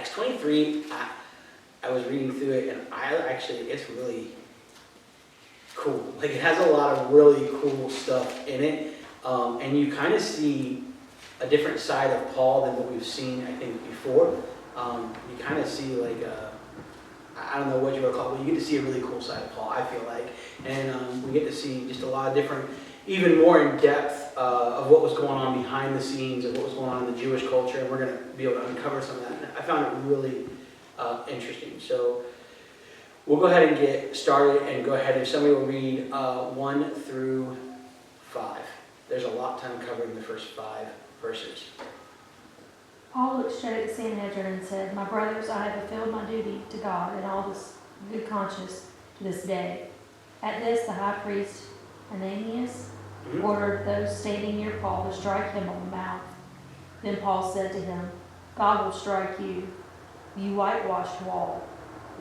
Acts 23, I was reading through it, and it's really cool. Like, it has a lot of really cool stuff in it, and you kind of see a different side of Paul than what we've seen, I think, before. You kind of see, like, I don't know what you would call it, but you get to see a really cool side of Paul, I feel like. And we get to see just a lot of different, even more in depth of what was going on behind the scenes, of what was going on in the Jewish culture, and we're going to be able to uncover some of that. And I found it really interesting. So we'll go ahead and get started, and go ahead, if somebody will read 1 through 5. There's a lot to uncover in the first 5 verses. Paul looked straight at the Sanhedrin and said, "My brothers, I have fulfilled my duty to God in all this good conscience to this day." At this, the high priest Ananias ordered those standing near Paul to strike him on the mouth. Then Paul said to him, "God will strike you, you whitewashed wall.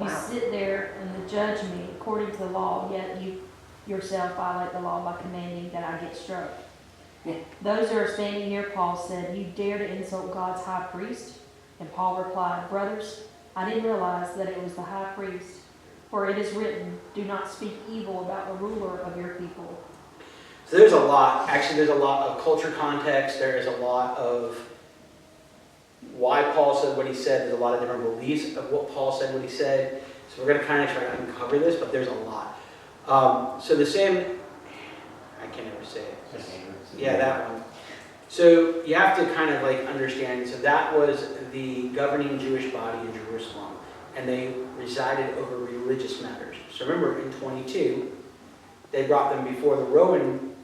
You sit there and judge me according to the law, yet you yourself violate the law by commanding that I get struck." Those who are standing near Paul said, "You dare to insult God's high priest?" And Paul replied, "Brothers, I didn't realize that it was the high priest. For it is written, 'Do not speak evil about the ruler of your people.'" So there's a lot. Actually, there's a lot of culture context. There is a lot of why Paul said what he said. There's a lot of different beliefs of what Paul said, what he said. So we're going to kind of try to uncover this, but there's a lot. So the same, I can't ever say it. Yeah, that one. So you have to kind of like understand, so that was the governing Jewish body in Jerusalem, and they resided over religious matters. So remember, in 22, they brought them before the Roman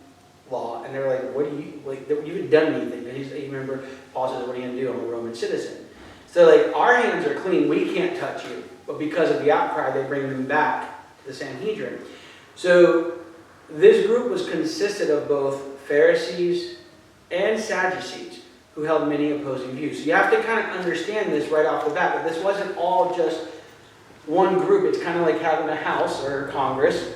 law, and they're like, "What do you, like, you haven't done anything." And you remember, Paul says, "What are you going to do? I'm a Roman citizen." So like, our hands are clean, we can't touch you. But because of the outcry, they bring them back to the Sanhedrin. So this group was consisted of both Pharisees and Sadducees, who held many opposing views. So you have to kind of understand this right off the bat, that this wasn't all just one group. It's kind of like having a House or Congress.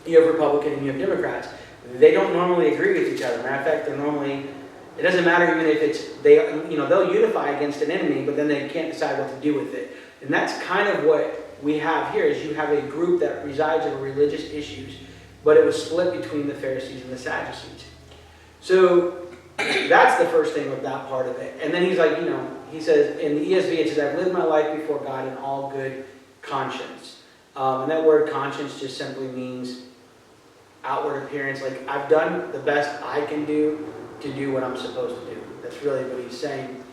You have Republican and you have Democrats. They don't normally agree with each other. Matter of fact, it doesn't matter even if they'll unify against an enemy, but then they can't decide what to do with it. And that's kind of what we have here, is you have a group that resides over religious issues, but it was split between the Pharisees and the Sadducees. So that's the first thing with that part of it. And then he's like, he says, in the ESV, it says, "I've lived my life before God in all good conscience." And that word conscience just simply means outward appearance. Like, I've done the best I can do to do what I'm supposed to do. That's really what he's saying.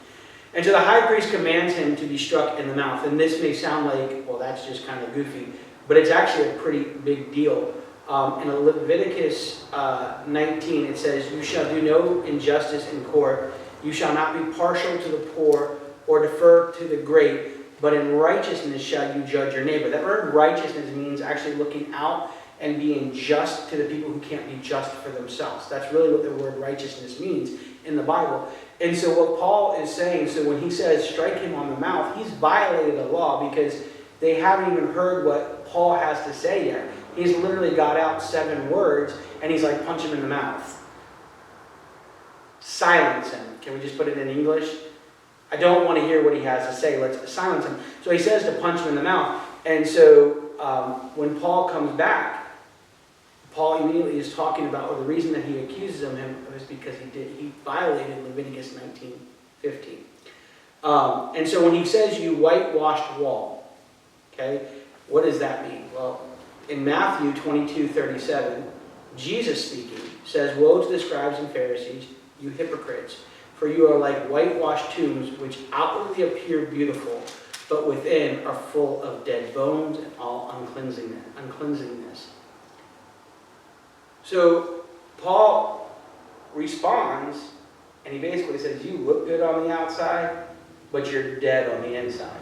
And so the high priest commands him to be struck in the mouth. And this may sound like, well, that's just kind of goofy, but it's actually a pretty big deal. In Leviticus 19, it says, "You shall do no injustice in court. You shall not be partial to the poor or defer to the great, but in righteousness shall you judge your neighbor." That word righteousness means actually looking out and being just to the people who can't be just for themselves. That's really what the word righteousness means in the Bible. And so what Paul is saying, so when he says strike him on the mouth, he's violated the law because they haven't even heard what Paul has to say yet. He's literally got out 7 words, and he's like, punch him in the mouth. Silence him. Can we just put it in English? I don't want to hear what he has to say. Let's silence him. So he says to punch him in the mouth. And so when Paul comes back, Paul immediately is talking about, or the reason that he accuses him was because he violated Leviticus 19:15. And so when he says you whitewashed wall, okay, what does that mean? Well, in Matthew 22:37, Jesus speaking says, "Woe to the scribes and Pharisees, you hypocrites, for you are like whitewashed tombs, which outwardly appear beautiful, but within are full of dead bones and all uncleanliness." So Paul responds, and he basically says, you look good on the outside, but you're dead on the inside.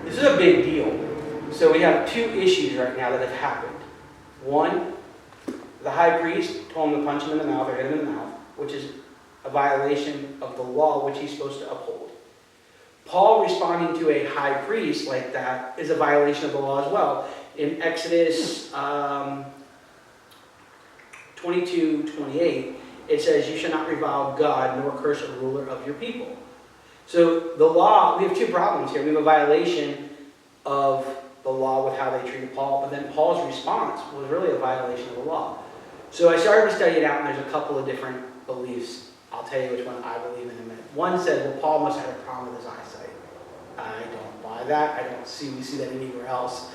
This is a big deal. So we have 2 issues right now that have happened. One, the high priest told him to punch him in the mouth or hit him in the mouth, which is a violation of the law which he's supposed to uphold. Paul responding to a high priest like that is a violation of the law as well. In Exodus 22:28, it says, "You shall not revile God nor curse a ruler of your people." So the law, we have two problems here. We have a violation of the law with how they treated Paul, but then Paul's response was really a violation of the law. So I started to study it out, and there's a couple of different beliefs. I'll tell you which one I believe in a minute. One said, well, Paul must have had a problem with his eyesight. I don't buy that. I don't see, we see that anywhere else.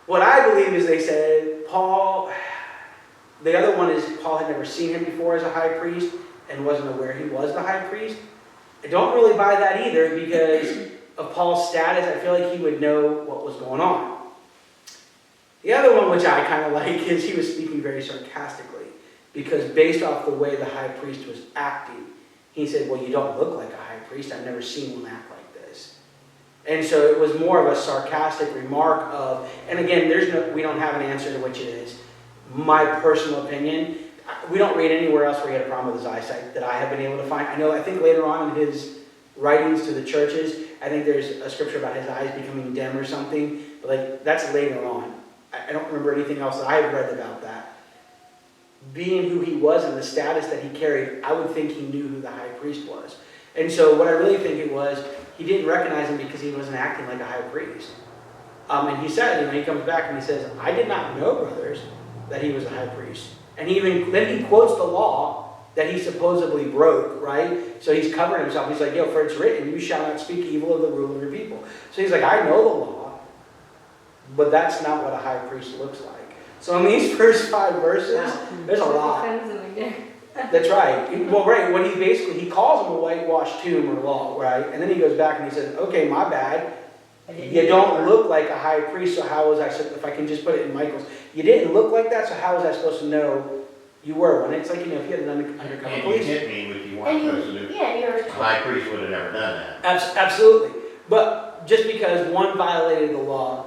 What I believe is they said, Paul, the other one is Paul had never seen him before as a high priest and wasn't aware he was the high priest. I don't really buy that either because of Paul's status. I feel like he would know what was going on. The other one, which I kind of like, is he was speaking very sarcastically because based off the way the high priest was acting, he said, well, you don't look like a high priest. I've never seen one act like this. And so it was more of a sarcastic remark of, and again, we don't have an answer to which it is. My personal opinion, we don't read anywhere else where he had a problem with his eyesight that I have been able to find. I think later on in his writings to the churches, I think there's a scripture about his eyes becoming dim or something, but like that's later on. I don't remember anything else that I've read about that. Being who he was and the status that he carried, I would think he knew who the high priest was. And so what I really think it was, he didn't recognize him because he wasn't acting like a high priest. And he said, he comes back and he says, I did not know, brothers, that he was a high priest. And then he quotes the law that he supposedly broke, right? So he's covering himself. He's like, for it's written, you shall not speak evil of the rule of your people. So he's like, I know the law, but that's not what a high priest looks like. So in these first 5 verses, there's a lot. That's right. Well, right, when he calls him a whitewashed tomb or law, right? And then he goes back and he says, okay, my bad. You don't look like a high priest, so how was I, if I can just put it in Michael's, you didn't look like that, so how was I supposed to know you were one? It's like, if you had an undercover And police. you hit me with you weren't supposed to do. A high priest would have never done that. Absolutely. But just because one violated the law,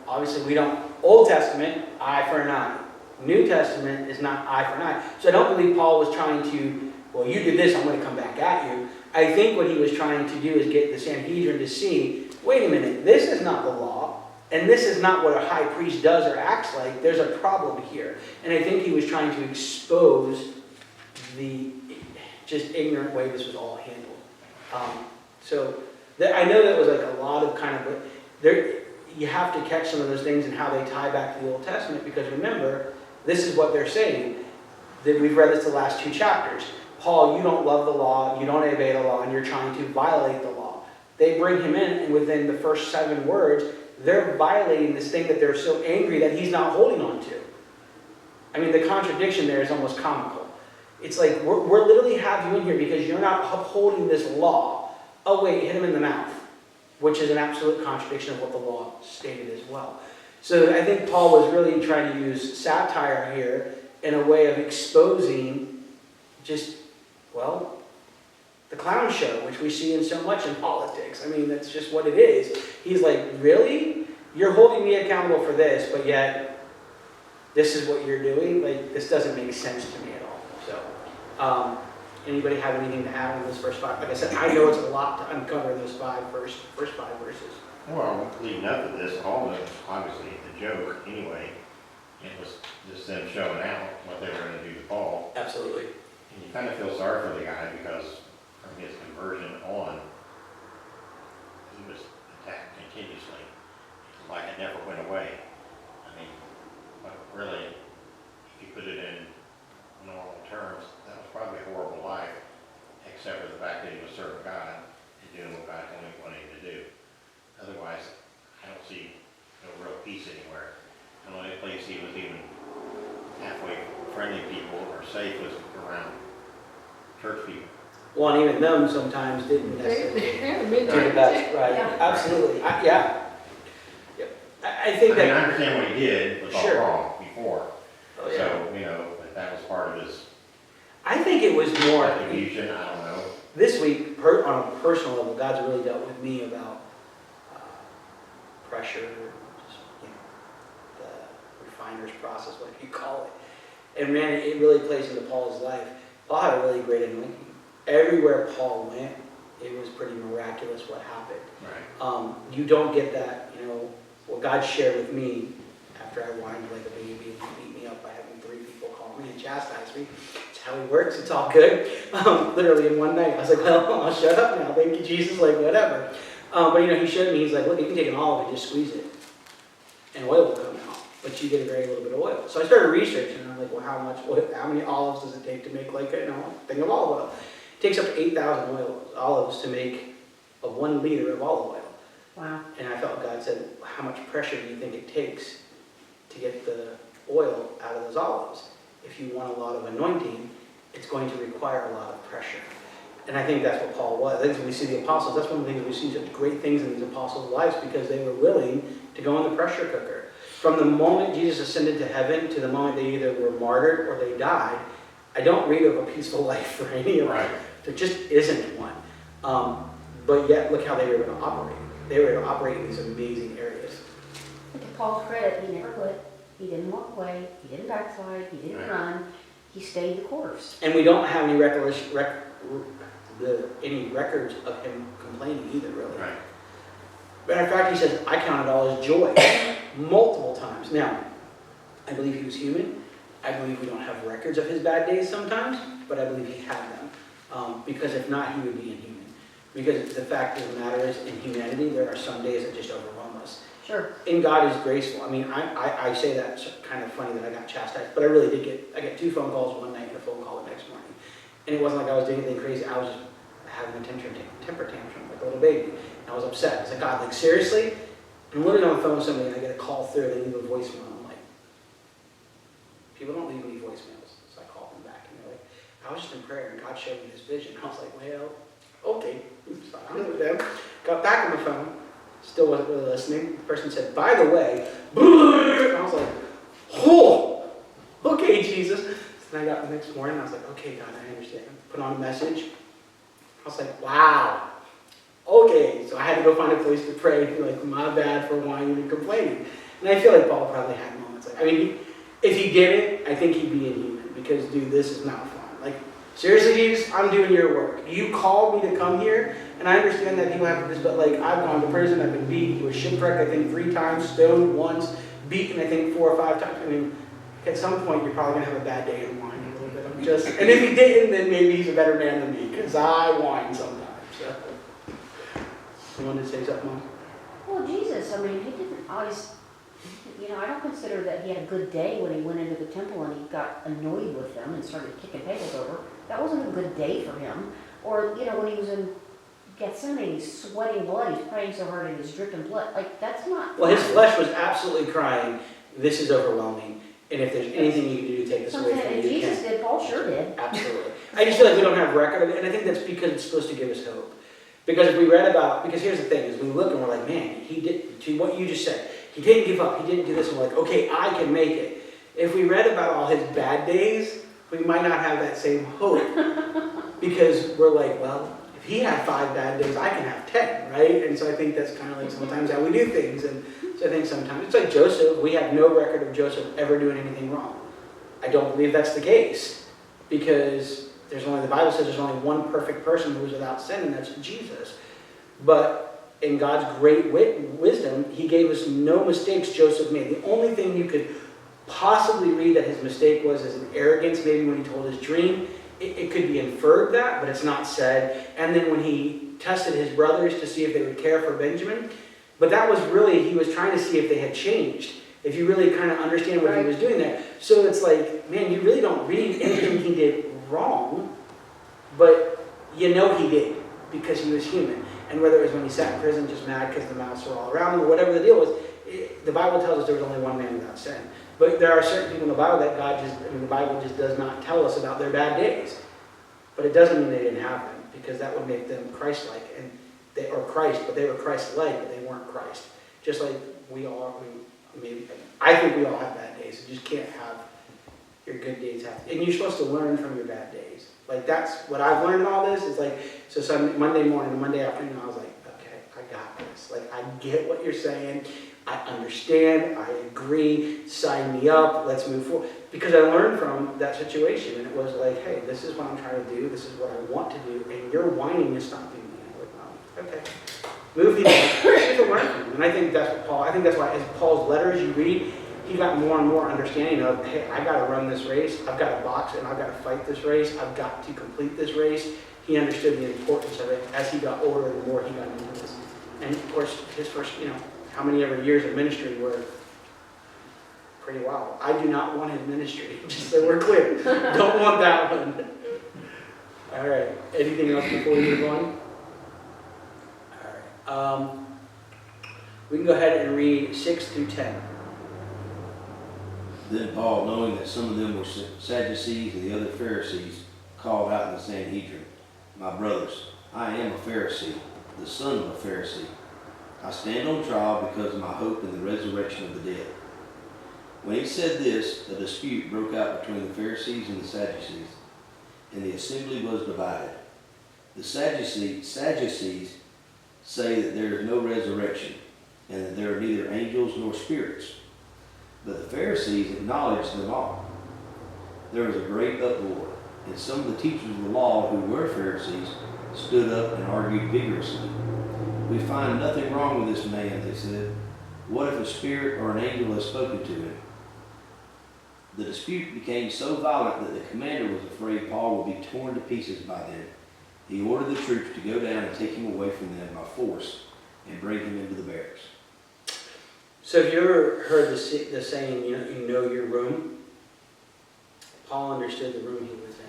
obviously we don't, Old Testament, eye for an eye. New Testament is not eye for an eye. So I don't believe Paul was trying to, well, you did this, I'm going to come back at you. I think what he was trying to do is get the Sanhedrin to see, wait a minute, this is not the law, and this is not what a high priest does or acts like. There's a problem here. And I think he was trying to expose the just ignorant way this was all handled. I know that was like a lot of kind of, you have to catch some of those things and how they tie back to the Old Testament, because remember, this is what they're saying. We've read this the last 2 chapters. Paul, you don't love the law, you don't obey the law, and you're trying to violate the law. They bring him in, and within the first 7 words, they're violating this thing that they're so angry that he's not holding on to. I mean, the contradiction there is almost comical. It's like, we're literally have you in here because you're not upholding this law. Oh wait, hit him in the mouth, which is an absolute contradiction of what the law stated as well. So I think Paul was really trying to use satire here in a way of exposing just, the clown show, which we see in so much in politics. I mean, that's just what it is. He's like, really? You're holding me accountable for this, but yet this is what you're doing? Like, this doesn't make sense to me at all. So, anybody have anything to add on those first 5? Like I said, I know it's a lot to uncover those first 5 verses. Well, leading up to this, all of it was obviously a joke anyway. It was just them showing out what they were going to do to Paul. Absolutely. And you kind of feel sorry for the guy because from his conversion on, he was attacked continuously. Like it never went away. I mean, but really, if you put it in normal terms, that was probably a horrible life, except for the fact that he was serving God and doing what God told him he wanted him to do. Otherwise, I don't see no real peace anywhere. The only place he was even halfway friendly people or safe was around church people. Well, and even them sometimes didn't necessarily do the best. Right, Yeah. absolutely. I think I that... understand what he did was all Sure. wrong before. Oh, yeah. So, but that was part of his I think it was more... contribution, I don't know. This week, on a personal level, God's really dealt with me about pressure, just, the refiner's process, whatever you call it. And man, it really plays into Paul's life. Paul had a really great anointing. Everywhere Paul went, it was pretty miraculous what happened. Right. You don't get that, what God shared with me after I whined like a baby and he beat me up by having 3 people call on me and chastise me. It's how he works, it's all good. Literally in one night, I was like, well, I'll shut up now, thank you, Jesus, like, whatever. But he showed me, he's like, look, you can take an olive and just squeeze it, and oil will come out, but you get a very little bit of oil. So I started researching, and I'm like, well, how many olives does it take to make like a thing of olive oil? It takes up to 8,000 olives to make a 1 liter of olive oil. Wow. And I felt God said, how much pressure do you think it takes to get the oil out of those olives? If you want a lot of anointing, it's going to require a lot of pressure. And I think that's what Paul was. I think we see the apostles, that's one of the things we see such great things in these apostles' lives, because they were willing to go in the pressure cooker. From the moment Jesus ascended to heaven to the moment they either were martyred or they died, I don't read of a peaceful life for any of them. There just isn't one. But yet, look how they were able to operate. They were able to operate in these amazing areas. But to Paul's credit, he never quit. He didn't walk away. He didn't backslide. He didn't run. He stayed the course. And we don't have any records of him complaining either, really. Right. Matter of fact, he says, I count it all as joy, multiple times. Now, I believe he was human. I believe we don't have records of his bad days sometimes, but I believe he had them. Because if not, he would be inhuman. Because the fact of the matter is, in humanity, there are some days that just overwhelm us. Sure. And God is graceful. I mean, I say that it's kind of funny that I got chastised, but I really did I got 2 phone calls one night and a phone call the next morning. And it wasn't like I was doing anything crazy. I was just having a temper tantrum like a little baby. And I was upset. I was like, God, like, seriously? And I'm literally on the phone with somebody and I get a call through, they leave a voicemail. And I'm like, people don't leave me voicemails. So I called them back and they're like, I was just in prayer and God showed me this vision. I was like, well, okay. So I was with them. Got back on the phone. Still wasn't really listening. The person said, by the way, and I was like, oh, okay, Jesus. And I got the next morning, and I was like, okay, God, I understand. Put on a message. I was like, wow, okay. So I had to go find a place to pray, and be like, my bad for whining and complaining. And I feel like Paul probably had moments like, I mean, if he didn't, I think he'd be inhuman, because, dude, this is not fun. Like, seriously, Jesus, I'm doing your work. You called me to come here, and I understand that people have this, but like, I've gone to prison, I've been beat, he was shipwrecked, I think 3 times, stoned once, beaten, I think 4 or 5 times. I mean, at some point, you're probably gonna have a bad day and whine a little bit. And if he didn't, then maybe he's a better man than me, because I whine sometimes. So, you wanted to say something, Mom? Well, Jesus, I mean, he didn't always, I don't consider that he had a good day when he went into the temple and he got annoyed with them and started kicking tables over. That wasn't a good day for him. Or, when he was in Gethsemane, he's sweating blood, he's praying so hard and he's dripping blood. Like, that's not... Well, his flesh was absolutely crying, this is overwhelming, and if there's anything you can do to take this away from And me, you Jesus can. did, Paul sure did. Absolutely. I just feel like we don't have record of it, and I think that's because it's supposed to give us hope. Because if we read about, because here's the thing, is we look and we're like, man, he did, to what you just said, he didn't give up, he didn't do this, and we're like, okay, I can make it. If we read about all his bad days, we might not have that same hope. Because we're like, well, if he had 5 bad days, I can have 10, right? And so I think that's kind of like sometimes how we do things. And so I think sometimes, it's like Joseph, we have no record of Joseph ever doing anything wrong. I don't believe that's the case. Because the Bible says there's only one perfect person who is without sin, and that's Jesus. But in God's great wisdom, he gave us no mistakes Joseph made. The only thing you could possibly read that his mistake was is an arrogance, maybe when he told his dream. It could be inferred that, but it's not said. And then when he tested his brothers to see if they would care for Benjamin, but that was really, he was trying to see if they had changed. If you really kind of understand what he was doing there. So it's like, man, you really don't read anything he did wrong, but you know he did, because he was human. And whether it was when he sat in prison just mad because the mouths were all around him, or whatever the deal was, the Bible tells us there was only one man without sin. But there are certain people in the Bible that the Bible just does not tell us about their bad days. But it doesn't mean they didn't have them, because that would make them Christ-like, or Christ, but they were Christ-like, but they weren't Christ. Just like we all are, I think we all have bad days. You just can't have your good days and you're supposed to learn from your bad days. Like, that's what I've learned in all this, is like, so Monday morning and Monday afternoon, I was like, okay, I got this. Like, I get what you're saying. I understand, I agree, sign me up, let's move forward. Because I learned from that situation, and it was like, hey, this is what I'm trying to do, this is what I want to do, and your whining is stopping me. I'm like, oh, okay. Move these on. You have to learn from them. And I think that's why, as Paul's letters you read, he got more and more understanding of, hey, I gotta run this race, I've gotta box and I've gotta fight this race, I've got to complete this race. He understood the importance of it as he got older, the more he got into this. And of course, his first, how many ever years of ministry were pretty wild. I do not want his ministry, just so we're clear. Don't want that one. All right, anything else before we move on? All right, we can go ahead and read 6 through 10. Then Paul, knowing that some of them were Sadducees and the other Pharisees, called out in the Sanhedrin, "My brothers, I am a Pharisee, the son of a Pharisee. I stand on trial because of my hope in the resurrection of the dead." When he said this, a dispute broke out between the Pharisees and the Sadducees, and the assembly was divided. The Sadducees say that there is no resurrection, and that there are neither angels nor spirits. But the Pharisees acknowledged them all. There was a great uproar, and some of the teachers of the law who were Pharisees stood up and argued vigorously. "We find nothing wrong with this man," they said. "What if a spirit or an angel has spoken to him?" The dispute became so violent that the commander was afraid Paul would be torn to pieces by them. He ordered the troops to go down and take him away from them by force and bring him into the barracks. So have you ever heard the saying, you know your room? Paul understood the room he was in.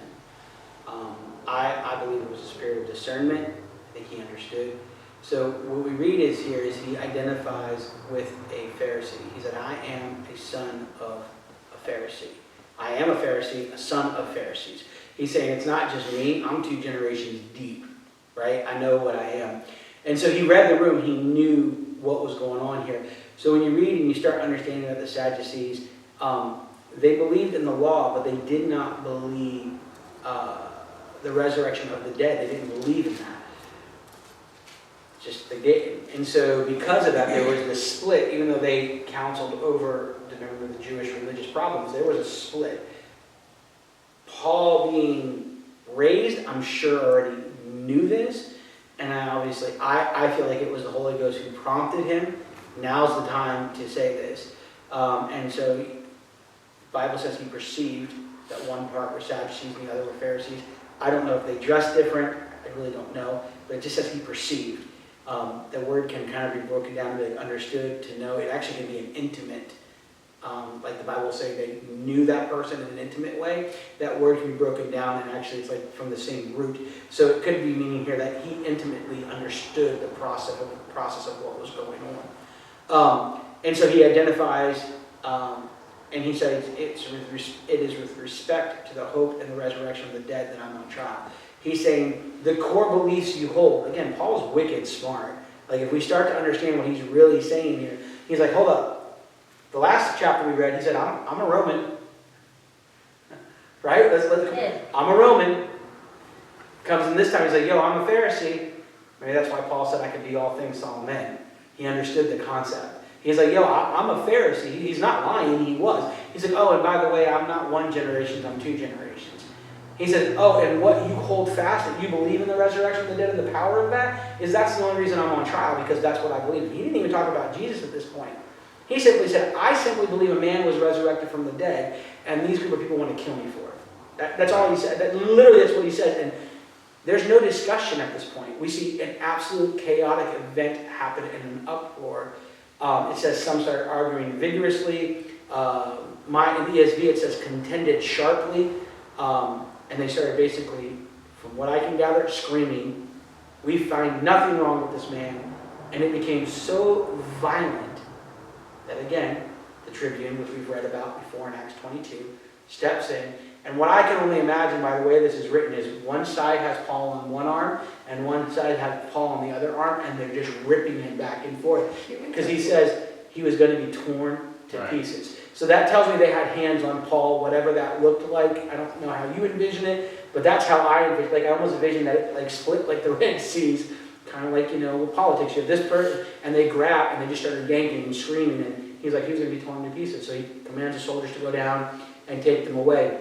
I believe it was a spirit of discernment. I think he understood. So what we read is he identifies with a Pharisee. He said, "I am a son of a Pharisee. I am a Pharisee, a son of Pharisees." He's saying it's not just me, I'm 2 generations deep, right? I know what I am. And so he read the room, he knew what was going on here. So when you read and you start understanding that the Sadducees, they believed in the law, but they did not believe the resurrection of the dead. They didn't believe in that. Just they didn't. And so because of that, there was this split, even though they counseled over the Jewish religious problems, there was a split. Paul being raised, I'm sure already knew this, and I feel like it was the Holy Ghost who prompted him. Now's the time to say this. And so the Bible says he perceived that one part were Sadducees and the other were Pharisees. I don't know if they dressed different. I really don't know. But it just says he perceived. The word can kind of be broken down to be understood, to know. It actually can be an intimate. Like the Bible will say they knew that person in an intimate way. That word can be broken down, and actually it's like from the same root. So it could be meaning here that he intimately understood the process of what was going on. And so he identifies, and he says, it is with respect to the hope and the resurrection of the dead that I'm on trial. He's saying the core beliefs you hold. Again, Paul's wicked smart. Like if we start to understand what he's really saying here, he's like, hold up. The last chapter we read, he said, I'm a Roman. Right? I'm a Roman. Comes in this time, he's like, yo, I'm a Pharisee. Maybe that's why Paul said I could be all things to all men. He understood the concept. He's like, yo, I'm a Pharisee. He's not lying, he was. He's like, oh, and by the way, I'm not 1 generation, I'm 2 generations. He said, oh, and what you hold fast, that you believe in the resurrection of the dead and the power of that, that's the only reason I'm on trial, because that's what I believe in. He didn't even talk about Jesus at this point. He simply said, I simply believe a man was resurrected from the dead, and these group of people want to kill me for it. That's all he said. Literally, that's what he said. And there's no discussion at this point. We see an absolute chaotic event happen in an uproar. It says some started arguing vigorously. In the ESV, it says contended sharply. And they started basically, from what I can gather, screaming, we find nothing wrong with this man. And it became so violent that, again, the Tribune, which we've read about before in Acts 22, steps in. And what I can only imagine by the way this is written is one side has Paul on one arm, and one side has Paul on the other arm, and they're just ripping him back and forth. Because he says he was going to be torn to pieces. So that tells me they had hands on Paul, whatever that looked like. I don't know how you envision it, but that's how I envision. Like I almost envision that it like split like the Red Seas, kind of like, with politics. You have this person, and they grab, and they just started yanking and screaming, and he's like, he was going to be torn to pieces. So he commands the soldiers to go down and take them away,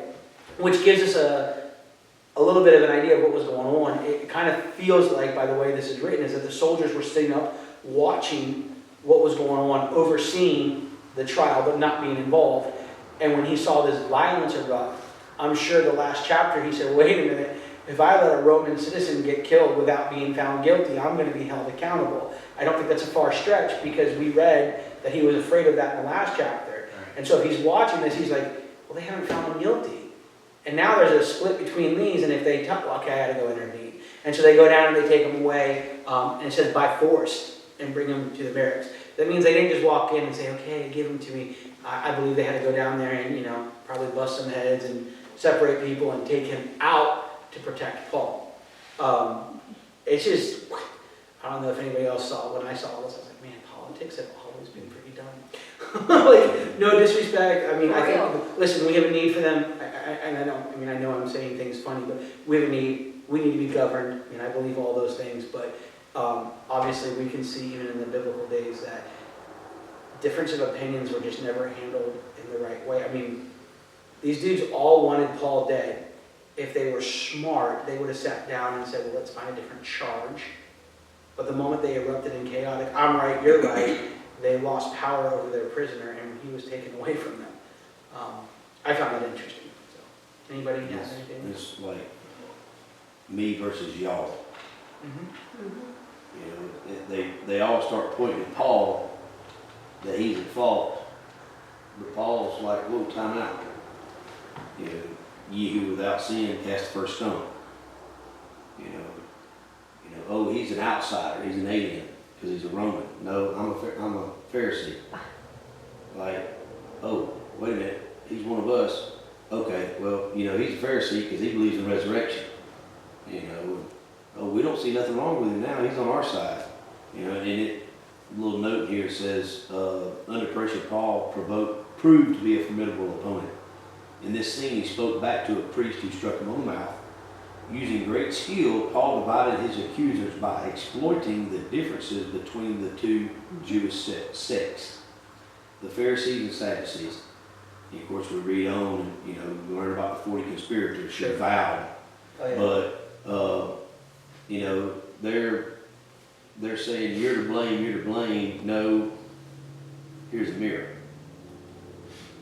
which gives us a little bit of an idea of what was going on. It kind of feels like, by the way this is written, is that the soldiers were sitting up watching what was going on, overseeing the trial, but not being involved. And when he saw this violence erupt, I'm sure the last chapter he said, wait a minute, if I let a Roman citizen get killed without being found guilty, I'm going to be held accountable. I don't think that's a far stretch, because we read that he was afraid of that in the last chapter. And so if he's watching this, he's like, well, they haven't found him guilty. And now there's a split between these, and if they tell, well, okay, I got to go intervene. And so they go down and they take him away, and it says by force, and bring him to the barracks. That means they didn't just walk in and say, okay, give him to me. I believe they had to go down there and, probably bust some heads and separate people and take him out to protect Paul. It's just, I don't know if anybody else saw, when I saw this, I was like, man, politics have always been pretty dumb. Like, no disrespect. I mean, I think, listen, we have a need for them, and I know I'm saying things funny, but we have a need, we need to be governed, and I believe all those things, but obviously we can see even in the biblical days that difference of opinions were just never handled in the right way. I mean, these dudes all wanted Paul dead. If they were smart, they would have sat down and said, well, let's find a different charge. But the moment they erupted in chaotic, I'm right, you're right, they lost power over their prisoner, and he was taken away from them. I found that interesting. So, anybody has anything? It's like me versus y'all. They all start pointing at Paul that he's at fault, but Paul's like, whoa, time out. Ye who without sin cast the first stone. Oh, he's an outsider, he's an alien because he's a Roman. No, I'm a Pharisee. Like, oh, wait a minute, he's one of us. Okay, well, he's a Pharisee because he believes in resurrection. Oh, we don't see nothing wrong with him now. He's on our side. And a little note here says, under pressure, Paul proved to be a formidable opponent. In this scene, he spoke back to a priest who struck him on the mouth. Using great skill, Paul divided his accusers by exploiting the differences between the two Jewish sects, the Pharisees and Sadducees. And of course, we read on, and we learn about the 40 conspirators who vowed. Oh, yeah. But they're saying you're to blame. No, here's a mirror.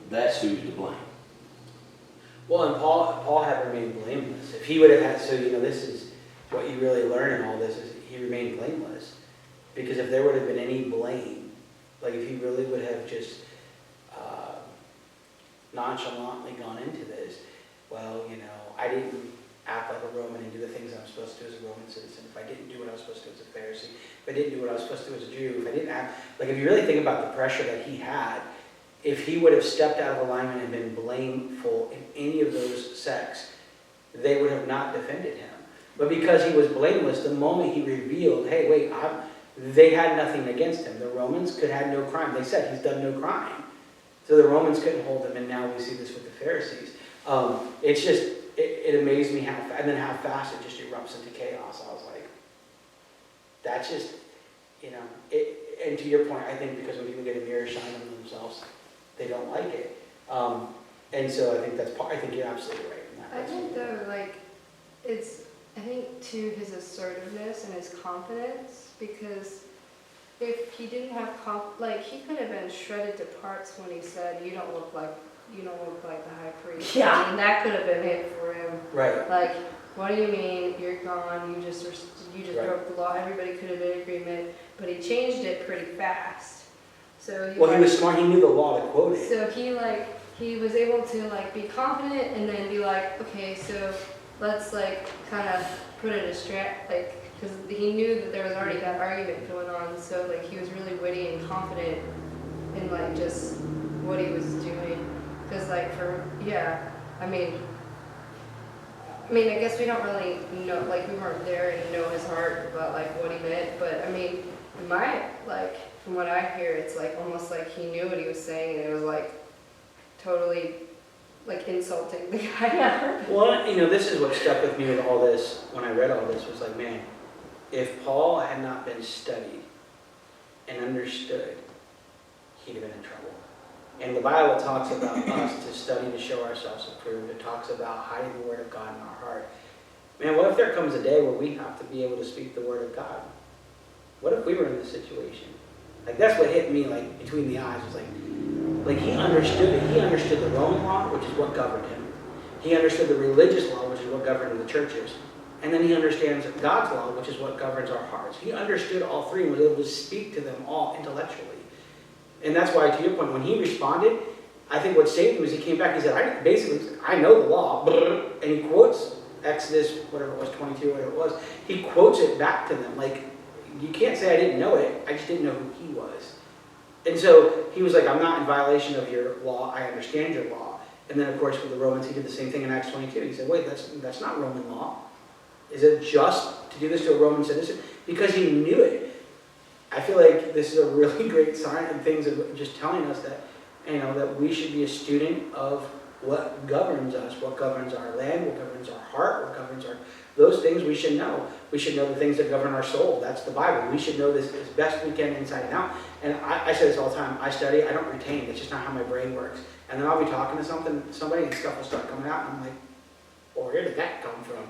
That's who's to blame. Well, and Paul had remained blameless. If he would have had, this is what you really learn in all this, is he remained blameless. Because if there would have been any blame, like if he really would have just nonchalantly gone into this, well, I didn't act like a Roman and do the things I'm supposed to do as a Roman citizen. If I didn't do what I was supposed to do as a Pharisee, if I didn't do what I was supposed to do as a Jew, if I didn't act, like if you really think about the pressure that he had, if he would have stepped out of alignment and been blameful in any of those sects, they would have not defended him. But because he was blameless, the moment he revealed, hey, wait, they had nothing against him. The Romans could have no crime. They said he's done no crime. So the Romans couldn't hold him, and now we see this with the Pharisees. It's just, it amazed me how fast it just erupts into chaos. I was like, that's just, and to your point, I think because when people get a mirror shine on themselves, they don't like it. And so I think I think you're absolutely right in that. I think though, I think too his assertiveness and his confidence, because if he didn't have he could have been shredded to parts when he said, you don't look like the high priest. Yeah. I mean, that could have been it for him. Right. Like, what do you mean? You're gone. You just Right. broke the law. Everybody could have been in agreement, but he changed it pretty fast. So He was smart. He knew the law to quote it. So he was able to be confident and then be like, okay, so let's kind of put it a because he knew that there was already that argument going on. So he was really witty and confident in just what he was doing. Because I guess we don't really know, we weren't there and know his heart about what he meant. But from what I hear, it's almost like he knew what he was saying, and it was totally insulting the guy. Well, this is what stuck with me with all this, when I read all this, was man, if Paul had not been studied and understood, he'd have been in trouble. And the Bible talks about us to study to show ourselves approved. It talks about hiding the word of God in our heart. Man, what if there comes a day where we have to be able to speak the word of God? What if we were in this situation? Like that's what hit me like between the eyes was like he understood it. He understood the Roman law, which is what governed him. He understood the religious law, which is what governed the churches. And then he understands God's law, which is what governs our hearts. He understood all three and was able to speak to them all intellectually. And that's why, to your point, when he responded, I think what saved him was he came back, he said, I know the law, and he quotes Exodus, whatever it was, 22, whatever it was. He quotes it back to them. Like, you can't say I didn't know it, I just didn't know who he was. And so he was like, I'm not in violation of your law, I understand your law. And then, of course, with the Romans, he did the same thing in Acts 22. He said, wait, that's not Roman law. Is it just to do this to a Roman citizen? Because he knew it. I feel like this is a really great sign and things of just telling us that, that we should be a student of what governs us, what governs our land, what governs our heart, what governs those things we should know. We should know the things that govern our soul. That's the Bible. We should know this as best we can inside and out. And I say this all the time. I study, I don't retain. It's just not how my brain works. And then I'll be talking to somebody and stuff will start coming out and I'm like, where did that come from?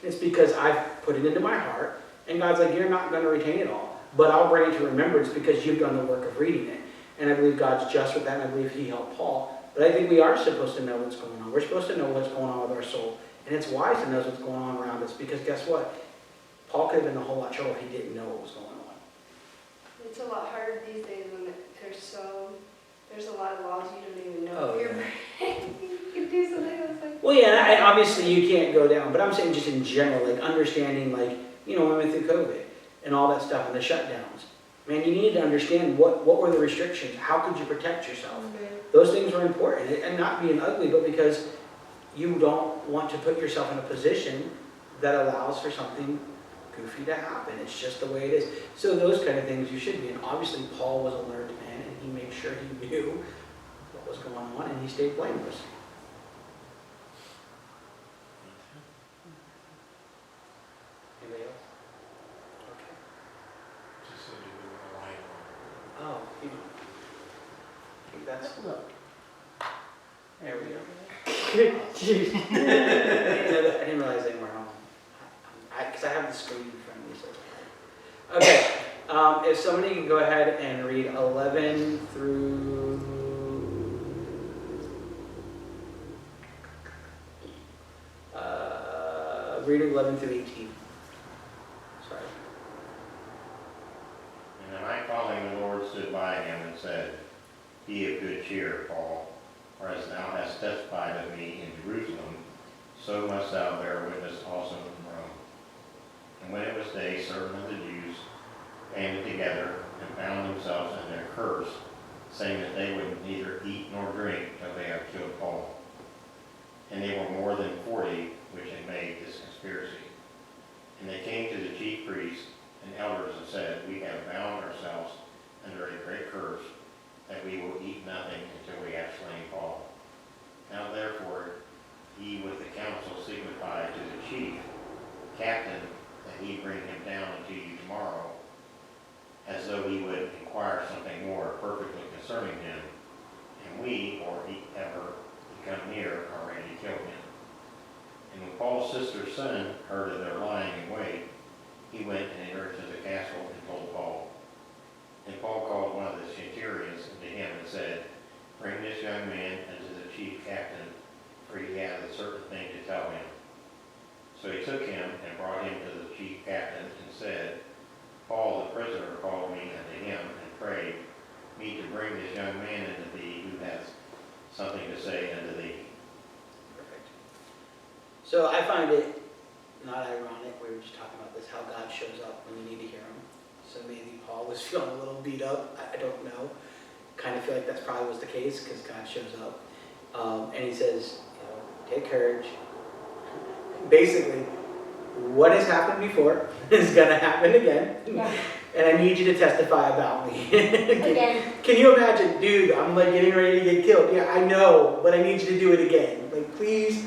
It's because I've put it into my heart, and God's like, you're not going to retain it all, but I'll bring it to remembrance because you've done the work of reading it. And I believe God's just with that, and I believe he helped Paul. But I think we are supposed to know what's going on. We're supposed to know what's going on with our soul. And it's wise to know what's going on around us, because guess what? Paul could have been in a whole lot of trouble if he didn't know what was going on. It's a lot harder these days when there's a lot of laws you don't even know. Oh, Your yeah. brain, you can do something that's like. Well, yeah, and obviously you can't go down, but I'm saying just in general, like understanding, like, when we went through COVID and all that stuff and the shutdowns. Man, you need to understand what were the restrictions, how could you protect yourself? Those things were important, and not being ugly, but because you don't want to put yourself in a position that allows for something goofy to happen. It's just the way it is. So those kind of things you should be. And obviously Paul was alert, man, and he made sure he knew what was going on, and he stayed blameless. Anybody else? Okay. Just so you know, a line Oh, I think that's, Look, there we go. I didn't realize they were home. Because I have the screen in front of me. So. Okay, if somebody can go ahead and read 11 through... read 11 through 18. Sorry. And the night following, the Lord stood by him and said, Be of good cheer, Paul, for as thou hast testified of me in Jerusalem, so must thou bear witness also in Rome. And when it was day, certain of the Jews banded together and bound themselves in their curse, saying that they would neither eat nor drink till they had killed Paul. And they were more than 40 which had made this conspiracy. And they came to the chief priests and elders and said, We have bound ourselves under a great curse, that we will eat nothing until we have slain Paul. Now therefore, he with the council signified to the chief captain that he bring him down unto you tomorrow, as though he would inquire something more perfectly concerning him, and we, or he ever he come near, are ready to kill him. And when Paul's sister's son heard of their lying in wait, he went and entered into the castle and told Paul. And Paul called one of the centurions unto him and said, Bring this young man unto the chief captain, for he hath a certain thing to tell him. So he took him and brought him to the chief captain and said, Paul the prisoner called me unto him and prayed me to bring this young man unto thee, who hath something to say unto thee. Perfect. So I find it not ironic, we were just talking about this, how God shows up when you need to hear him. So maybe Paul was feeling a little beat up, I don't know. Kind of feel like that's probably was the case because God shows up. And he says, take courage. Basically, what has happened before is going to happen again. yeah, And I need you to testify about me. again, Can you imagine, dude, I'm like getting ready to get killed. Yeah, I know, but I need you to do it again. Like, please.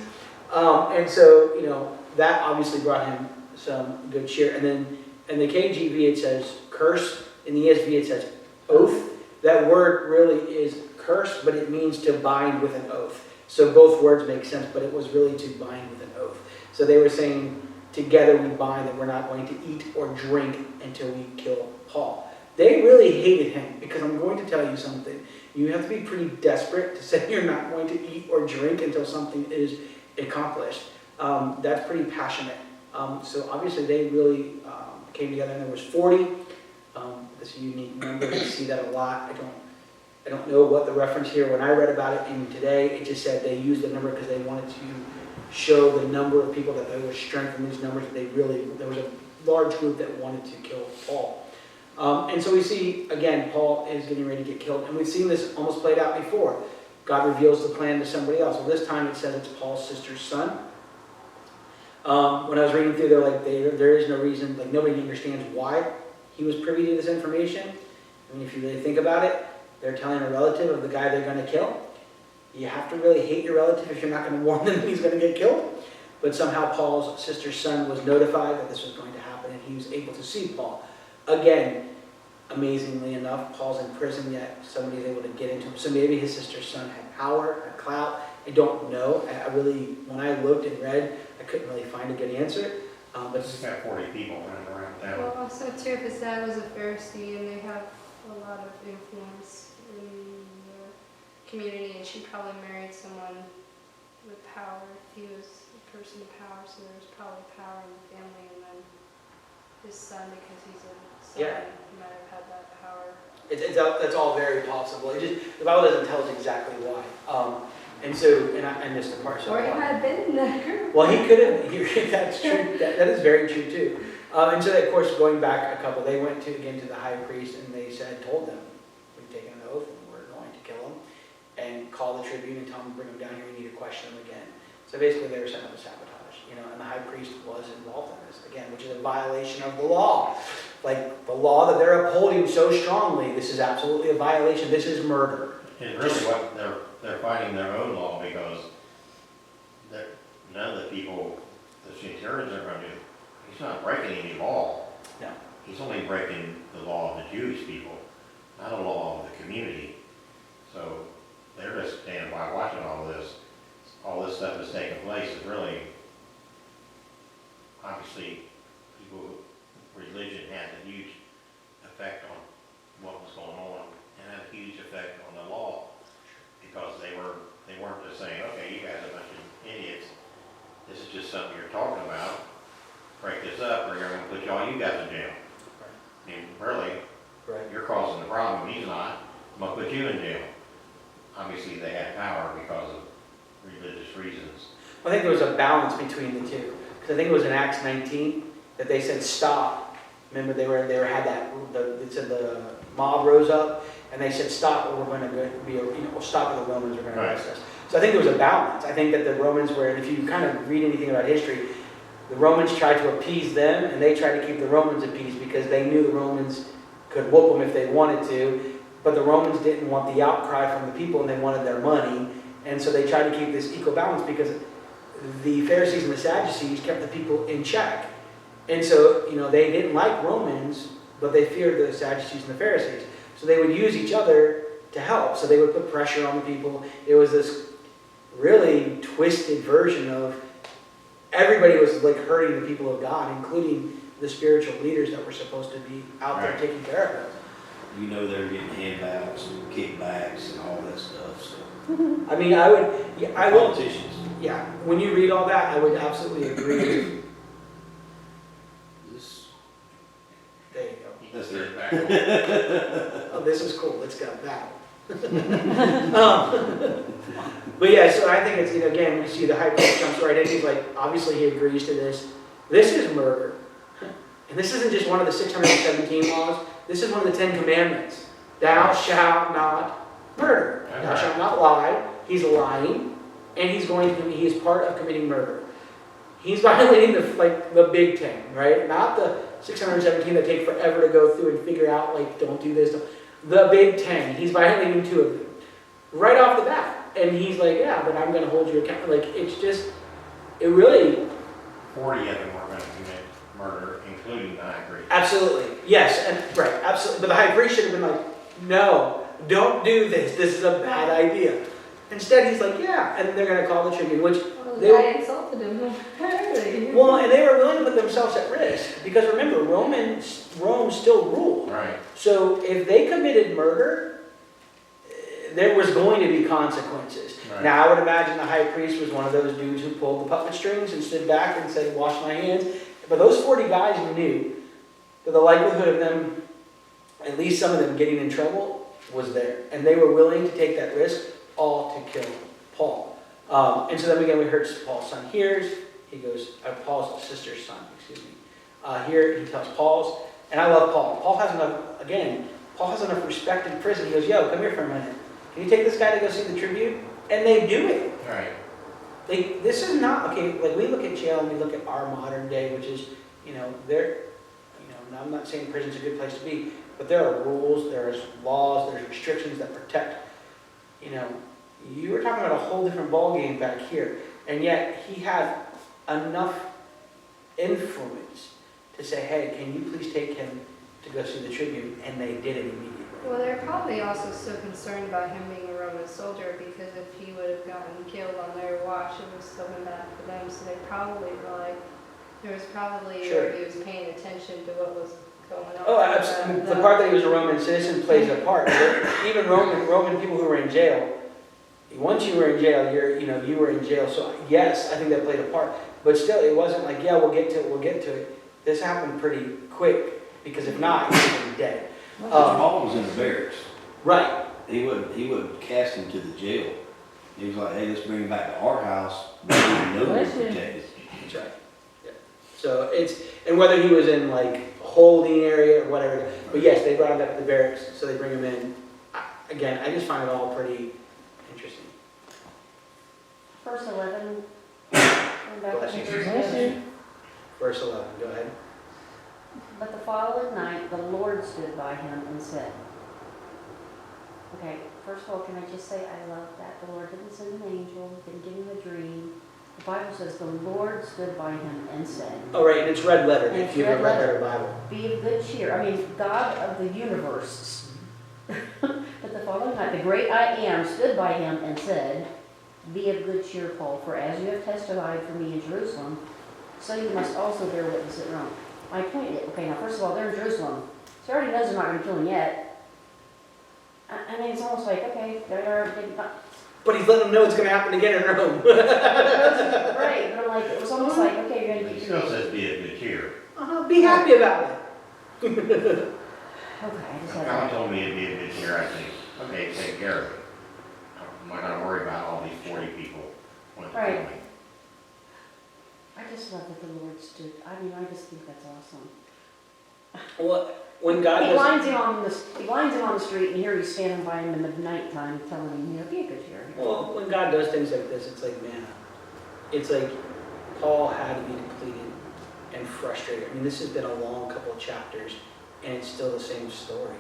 And so, that obviously brought him some good cheer. And then in the KJV it says curse. In the ESV it says oath. That word really is curse, but it means to bind with an oath. So both words make sense, but it was really to bind with an oath. So they were saying, together we bind that we're not going to eat or drink until we kill Paul. They really hated him because I'm going to tell you something. You have to be pretty desperate to say you're not going to eat or drink until something is accomplished. That's pretty passionate. So obviously they really came together, and there was 40. This unique number, you see that a lot. I don't know what the reference here, when I read about it in today, it just said they used the number because they wanted to show the number of people, that there was strength in these numbers, that there was a large group that wanted to kill Paul. And so we see, again, Paul is getting ready to get killed, and we've seen this almost played out before. God reveals the plan to somebody else. Well, this time it says it's Paul's sister's son. When I was reading through, they're like, there is no reason, like nobody understands why he was privy to this information. I mean, if you really think about it, they're telling a relative of the guy they're going to kill. You have to really hate your relative if you're not going to warn them that he's going to get killed. But somehow Paul's sister's son was notified that this was going to happen, and he was able to see Paul. Again, amazingly enough, Paul's in prison, yet somebody's able to get into him. So maybe his sister's son had power, had clout. I don't know. When I looked and read, I couldn't really find a good answer. But It's got 40 people running around town. Well, also too, if his dad was a Pharisee and they have a lot of influence in the community, and she probably married someone with power. He was a person of power, so there was probably power in the family, and then his son, because he's a son, Yeah. might have had that power. that's all very possible. The Bible doesn't tell us exactly why. And I missed the part. So Or he might have been in that group. well, he could have. That's true. That is very true too. And so, of course, going back a couple, they went to the high priest, and they told them, "We've taken an oath, and we're going to kill him, and call the tribune and tell him to bring him down here. We need to question him again." So basically, they were setting up a sabotage, and the high priest was involved in this again, which is a violation of the law. Like the law that they're upholding so strongly, this is absolutely a violation. This is murder. And really what they're fighting their own law, because none of the people, the centurions are going to do, he's not breaking any law. No. He's only breaking the law of the Jewish people, not a law of the community. So they're just standing by watching all this. All this stuff that's taking place is really, obviously, religion had a huge effect on what was going on, and had a huge effect on the law, because they weren't just saying, okay, you guys are a bunch of idiots, this is just something you're talking about, break this up, or you're going to put all you guys in jail. I mean, really, Right. you're causing the problem, he's not, I'm going to put you in jail. Obviously, they had power because of religious reasons. I think there was a balance between the two, because I think it was in Acts 19 that they said stop. Remember, they had that. It said the mob rose up, and they said stop, or we're going to we'll stop, or the Romans are going to arrest us. So I think there was a balance. I think that the Romans were, and if you kind of read anything about history, the Romans tried to appease them, and they tried to keep the Romans appeased because they knew the Romans could whoop them if they wanted to. But the Romans didn't want the outcry from the people, and they wanted their money. And so they tried to keep this equal balance, because the Pharisees and the Sadducees kept the people in check. And so, they didn't like Romans, but they feared the Sadducees and the Pharisees. So they would use each other to help. So they would put pressure on the people. It was this really twisted version of everybody was like hurting the people of God, including the spiritual leaders that were supposed to be out there taking care of them. They're getting handouts and kickbacks and all that stuff, so. I mean, I would, Politicians. yeah, when you read all that, I would absolutely agree. There you go. That's They're it. back on. Oh, this is cool. Let's go back. But yeah, so I think it's, again, we see the high priest jumps right in. He's like, obviously he agrees to this. This is murder. And this isn't just one of the 617 laws. This is one of the 10 commandments. Thou shalt not murder. Thou shalt not lie. He's lying. And he is part of committing murder. He's violating the big 10, right? Not the 617 that take forever to go through and figure out, don't do this. The big 10. He's violating 2 of them. Right off the bat. And he's like, yeah, but I'm going to hold you accountable. It really... 40 of them were going to commit murder, including the high priest. Absolutely. Yes, and right, absolutely. But the high priest should have been like, no, don't do this. This is a bad idea. Instead, he's like, yeah. And they're going to call the tribune, which... Well, the They- guy insulted him. Exactly. Well, and they were willing to put themselves at risk, because remember, Rome still ruled. Right. So if they committed murder, there was going to be consequences. Right. Now, I would imagine the high priest was one of those dudes who pulled the puppet strings and stood back and said, wash my hands. But those 40 guys knew that the likelihood of them, at least some of them, getting in trouble was there. And they were willing to take that risk, all to kill Paul. And so then again, we heard Paul's son hears. He goes, Paul's sister's son, excuse me. Here he tells Paul's, and I love Paul. Paul has enough respect in prison. He goes, yo, come here for a minute. Can you take this guy to go see the Tribune? And they do it. Right. This is not, okay, like we look at jail and we look at our modern day, which is, I'm not saying prison's a good place to be, but there are rules, there's laws, there's restrictions that protect, you were talking about a whole different ballgame back here. And yet he had enough influence to say, hey, can you please take him to go see the Tribune? And they did it immediately. Well, they're probably also so concerned about him being a Roman soldier because if he would have gotten killed on their watch, it was still been bad for them. So they probably were like, there was probably Sure. where he was paying attention to what was going on. Oh, absolutely. The part that he was a Roman citizen plays a part. Even Roman people who were in jail, once you were in jail, you were in jail. So yes, I think that played a part. But still, it wasn't like, yeah, we'll get to it. This happened pretty quick, because if not, he would have been dead. Paul was in the barracks. Right. He wouldn't cast him to the jail. He was like, hey, let's bring him back to our house. We didn't know he was protected. That's right. Yeah. So and whether he was in like holding area or whatever, but yes, they brought him back to the barracks, so they bring him in. Again, I just find it all pretty interesting. Verse 11. Going back Bless to you. verse Bless 11. you. Verse 11, go ahead. But the following night, the Lord stood by him and said, okay, first of all, can I just say I love that. The Lord didn't send an angel, didn't give him a dream. The Bible says the Lord stood by him and said, Oh, right, and it's red letter, And if it's you have a red red letter letter. Bible. be of good cheer. I mean, God of the universe. But the following night, the great I Am stood by him and said, be of good cheer, Paul, for as you have testified for me in Jerusalem, so you must also bear witness at Rome. My point is, okay, now first of all, they're in Jerusalem. So he already knows they're not going to kill him yet. I mean, it's almost like, okay, they're not. But he's letting them know it's going to happen again in Rome. Right, but I'm like, it was almost like, okay, you're going to He get still your. says be of good cheer. Be happy about it. Okay, I just If had Alan that. told me it'd be a good cheer, I think, okay, take care of it. I'm not gonna worry about all these 40 people when it's Right. coming. I just love that the Lord stood. I mean, I just think that's awesome. Well, when God He was, lines him on the street, and here he's standing by him in the nighttime, telling him, be a good cheer. well, when God does things like this, it's like manna. It's like Paul had to be depleted and frustrated. I mean, this has been a long couple of chapters, and it's still the same story.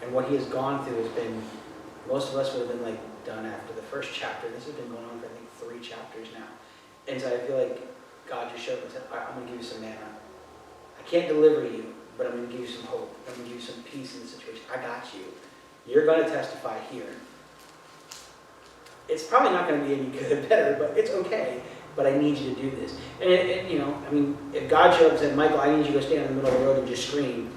And what he has gone through has been, most of us would have been like done after the first chapter. This has been going on for I think 3 chapters now. And so I feel like God just showed up and said, all right, I'm going to give you some manna. I can't deliver you, but I'm going to give you some hope. I'm going to give you some peace in the situation. I got you. You're going to testify here. It's probably not going to be any good or better, but it's okay. But I need you to do this. And if God showed up and said, Michael, I need you to go stand in the middle of the road and just scream.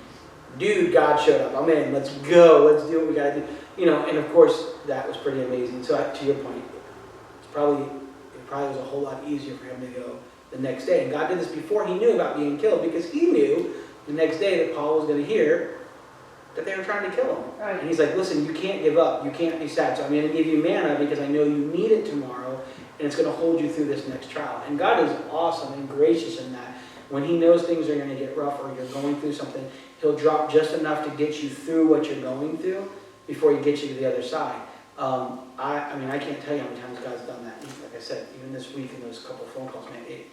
Dude, God showed up. I'm in. Let's go. Let's do what we got to do. And of course, that was pretty amazing. So to your point, it probably was a whole lot easier for him to go the next day. And God did this before he knew about being killed, because he knew the next day that Paul was going to hear that they were trying to kill him. Right. And he's like, listen, you can't give up. You can't be sad. So I'm going to give you manna because I know you need it tomorrow, and it's going to hold you through this next trial. And God is awesome and gracious in that. When he knows things are going to get rough or you're going through something, he'll drop just enough to get you through what you're going through before he gets you to the other side. I can't tell you how many times God's done that. Like I said, even this week in those couple phone calls, man, it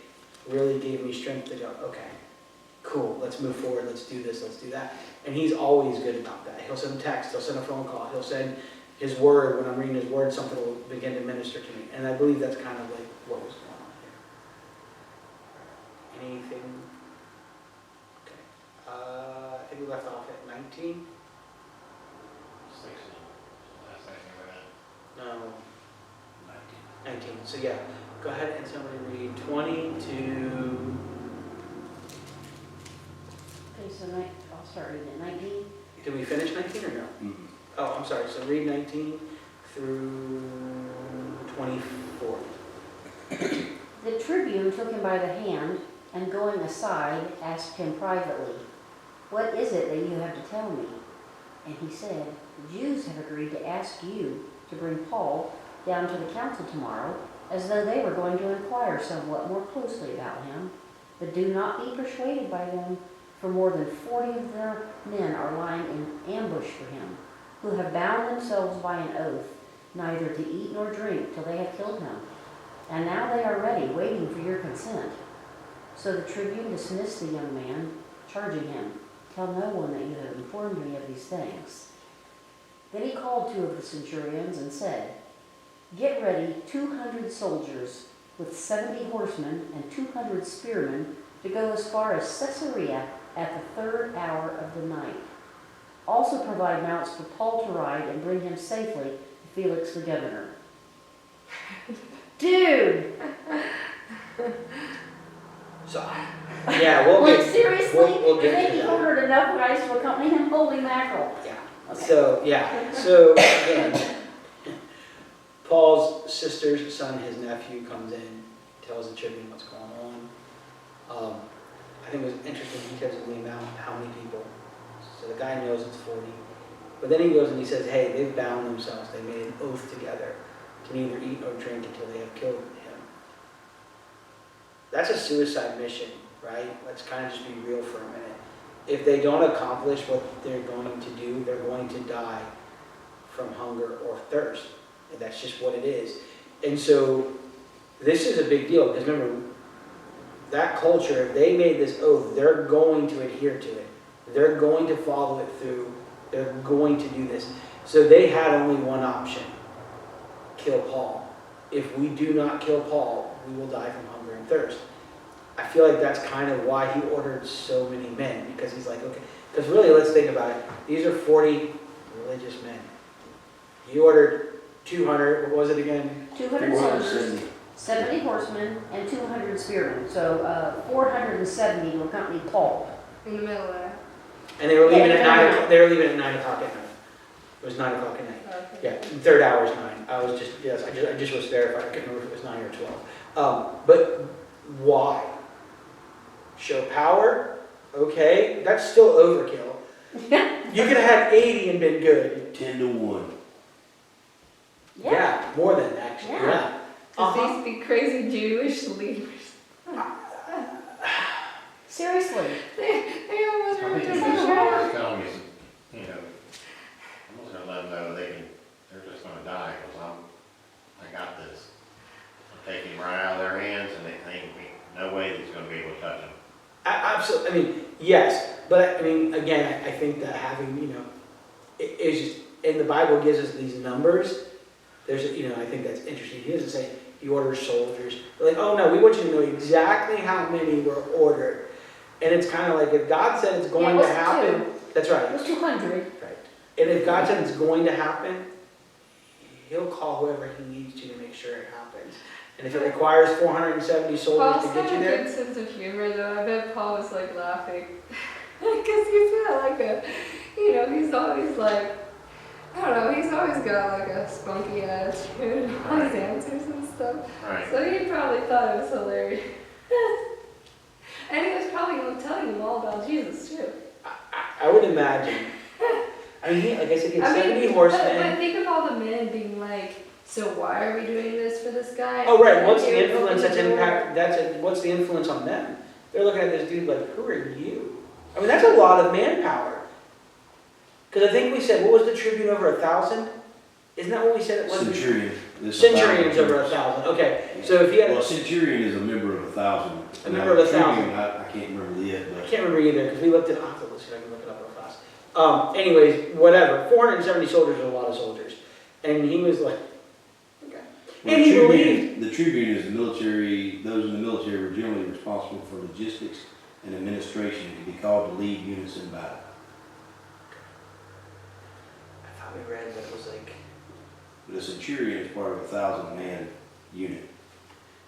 really gave me strength to go, okay, cool, let's move forward, let's do this, let's do that. And he's always good about that. He'll send a text, he'll send a phone call, he'll send his word. When I'm reading his word, something will begin to minister to me. And I believe that's kind of like what was going on here. Anything? Okay. I think we left off at 19. 16. Last thing I read. No, 19. So yeah, go ahead and somebody read 20 to, Okay, so I'll start reading it. 19. did we finish 19 or no? Mhm. Oh, I'm sorry, so read 19 through 24. The tribune took him by the hand, and going aside, asked him privately, "What is it that you have to tell me?" And he said, "The Jews have agreed to ask you to bring Paul down to the council tomorrow, as though they were going to inquire somewhat more closely about him. But do not be persuaded by them, for more than 40 of their men are lying in ambush for him, who have bound themselves by an oath, neither to eat nor drink till they have killed him. And now they are ready, waiting for your consent." So the tribune dismissed the young man, charging him, "Tell no one that you have informed me of these things." Then he called 2 of the centurions and said, "Get ready 200 soldiers with 70 horsemen and 200 spearmen to go as far as Caesarea at the 3rd hour of the night. Also provide mounts for Paul to ride and bring him safely to Felix the governor." Dude! So, yeah, we'll Like, get, seriously? we'll get And then to he that. ordered enough guys to accompany him? Holy mackerel. Yeah. Okay. So, yeah, so again, Paul's sister's son, his nephew, comes in, tells the tribune what's going on. I think it was interesting, he tells the amount, how many people. So the guy knows it's 40. But then he goes and he says, hey, they've bound themselves, they made an oath together to neither eat nor drink until they have killed him. That's a suicide mission, right? Let's kind of just be real for a minute. If they don't accomplish what they're going to do, they're going to die from hunger or thirst. And that's just what it is. And so this is a big deal because remember, that culture, if they made this oath, they're going to adhere to it. They're going to follow it through. They're going to do this. So they had only one option: kill Paul. If we do not kill Paul, we will die from hunger and thirst. I feel like that's kind of why he ordered so many men, because he's like, okay, because really, let's think about it. These are 40 religious men. He ordered 200, what was it again? 200 soldiers, 470. 70 horsemen, and 200 spearmen. So 470 to accompany Paul. In the middle there. And they were leaving Yeah, at yeah. 9 o'clock. They were leaving at 9 o'clock at night. It was 9 o'clock at night. Okay. Yeah, third hour is 9. I was just, yes, I just was verified. I couldn't remember if it was 9 or 12. But why? Show power? Okay, that's still overkill. You could have had 80 and been good. 10 to 1. Yeah, more than actually, Yeah. yeah. Because these be crazy Jewish leaders. Seriously. They almost I were think just you like, just "Wow." want to tell me, you know, I'm just gonna let them know they're just gonna die, because I got this. I'm taking him right out of their hands, and they ain't no way that he's gonna be able to touch him. Absolutely. I mean, yes, but I mean, again, I think that having, it is just, and the Bible gives us these numbers. There's, I think that's interesting. He doesn't say he orders soldiers. They're like, oh no, we want you to know exactly how many were ordered. And it's kind of like if God said it's going Yeah, it to was happen, that's right. It was 200. Right. And if God said it's going to happen, He'll call whoever He needs to make sure it happens. And if it requires 470 soldiers Paul's to get got you a there, good sense of humor though. I bet Paul was like laughing. Because he's got like he's always like, I don't know, he's always got like a spunky attitude on his answers and stuff. Right. So he probably thought it was hilarious. And he was probably telling them all about Jesus too. I would imagine. I mean, like I said, he had 70 but horsemen. think of all the men being like, so why are we doing this for this guy? Oh, right. What's And the you're influence that's opening the door. impact? What's the influence on them? They're looking at this dude like, who are you? I mean, that's a lot of manpower. Because I think we said, what was the tribune over 1,000? Isn't that what we said it was? Centurion. This Centurion's 1,000. over 1,000. Okay, so if he had, Well, centurion is a member of 1,000. A member of 1,000. Tribune, I can't remember yet, I but can't remember either because we looked at. I'll have to listen. I can look it up real fast. Anyways, whatever. 470 soldiers are a lot of soldiers, and he was like, okay. well, And the he tribune, believed. the tribune is the military. Those in the military were generally responsible for logistics and administration, to be called to lead units in battle. I thought we read that it was like. But a centurion is part of a 1,000-man unit.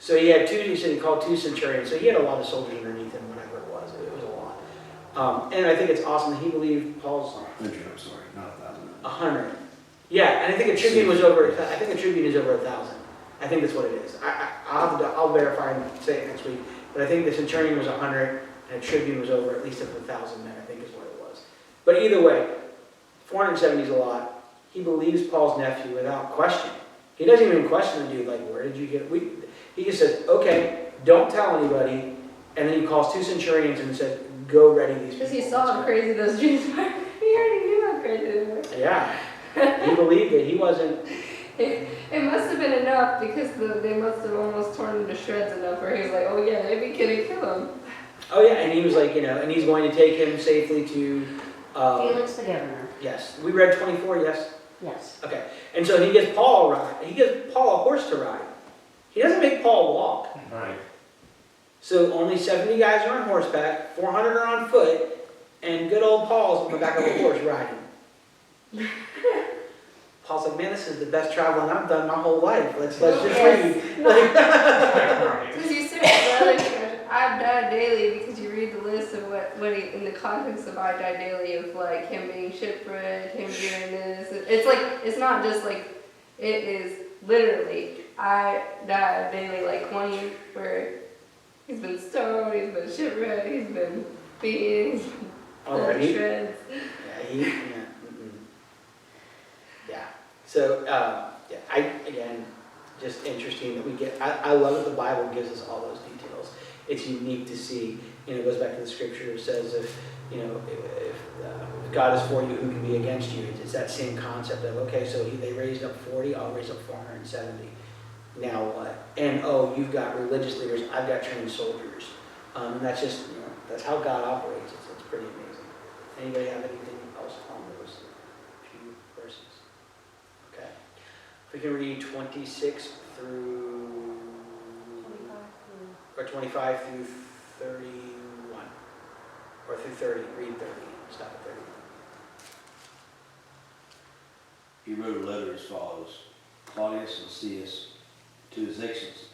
So he had he said he called 2 centurions, so he had a lot of soldiers underneath him, whatever it was a lot. And I think it's awesome that he believed Paul's 100, I'm sorry, not 1,000. 100. Yeah, and I think a tribune was over, I think a tribune is over 1,000. I think that's what it is. I'll verify and say it next week, but I think the centurion was 100, and a tribune was over at least 1,000 men, I think is what it was. But either way, 470 is a lot. He believes Paul's nephew without question. He doesn't even question the dude, like, where did you get, he just says, okay, don't tell anybody, and then he calls 2 centurions and says, go ready these people. Because he saw how crazy those Jews were. He already knew how crazy they were. Yeah, he believed it. He wasn't, It must have been enough because they must have almost torn him to shreds enough where he was like, oh yeah, they'd be kidding, kill him. oh yeah, and he was like, and he's going to take him safely to, Felix the governor, yes, we read 24, yes? yes. Okay, and so he gives Paul a ride. He gives Paul a horse to ride. He doesn't make Paul walk. Right. So only 70 guys are on horseback, 400 are on foot, and good old Paul's on the back of a horse riding. Paul's like, man, this is the best traveling I've done my whole life. Let's just Yes. read. Like, Because you said, I've died daily because you read the list of what he, in the context of I died daily of like him being shipwrecked, him doing this. It's like, it's not just like, it is literally, I died daily like 20 where he's been stoned, he's been shipwrecked, he's been beaten, he's been already? shreds. Yeah, yeah. So, yeah, again, just interesting that we get, I love that the Bible gives us all those details. It's unique to see, it goes back to the scripture, it says if God is for you, who can be against you? It's that same concept of, okay, so they raised up 40, I'll raise up 470. Now what? And, oh, you've got religious leaders, I've got trained soldiers. And that's just, that's how God operates. It's pretty amazing. Anybody have anything else on those few verses? Okay. If we can read 26 through, or 25 through 31, or through 30, read 30, stop at 31. He wrote a letter as follows: Claudius Lysias, to His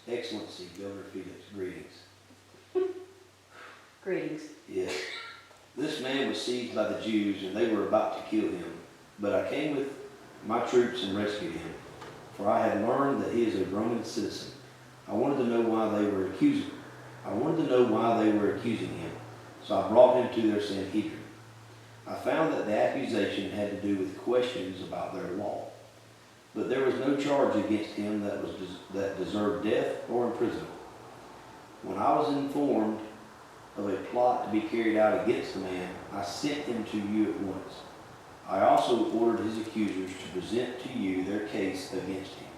Excellency Governor Felix, greetings. Greetings. Yes. This man was seized by the Jews, and they were about to kill him. But I came with my troops and rescued him, for I had learned that he is a Roman citizen. I wanted to know why they were accusing him, so I brought him to their Sanhedrin. I found that the accusation had to do with questions about their law, but there was no charge against him that deserved death or imprisonment. When I was informed of a plot to be carried out against the man, I sent him to you at once. I also ordered his accusers to present to you their case against him.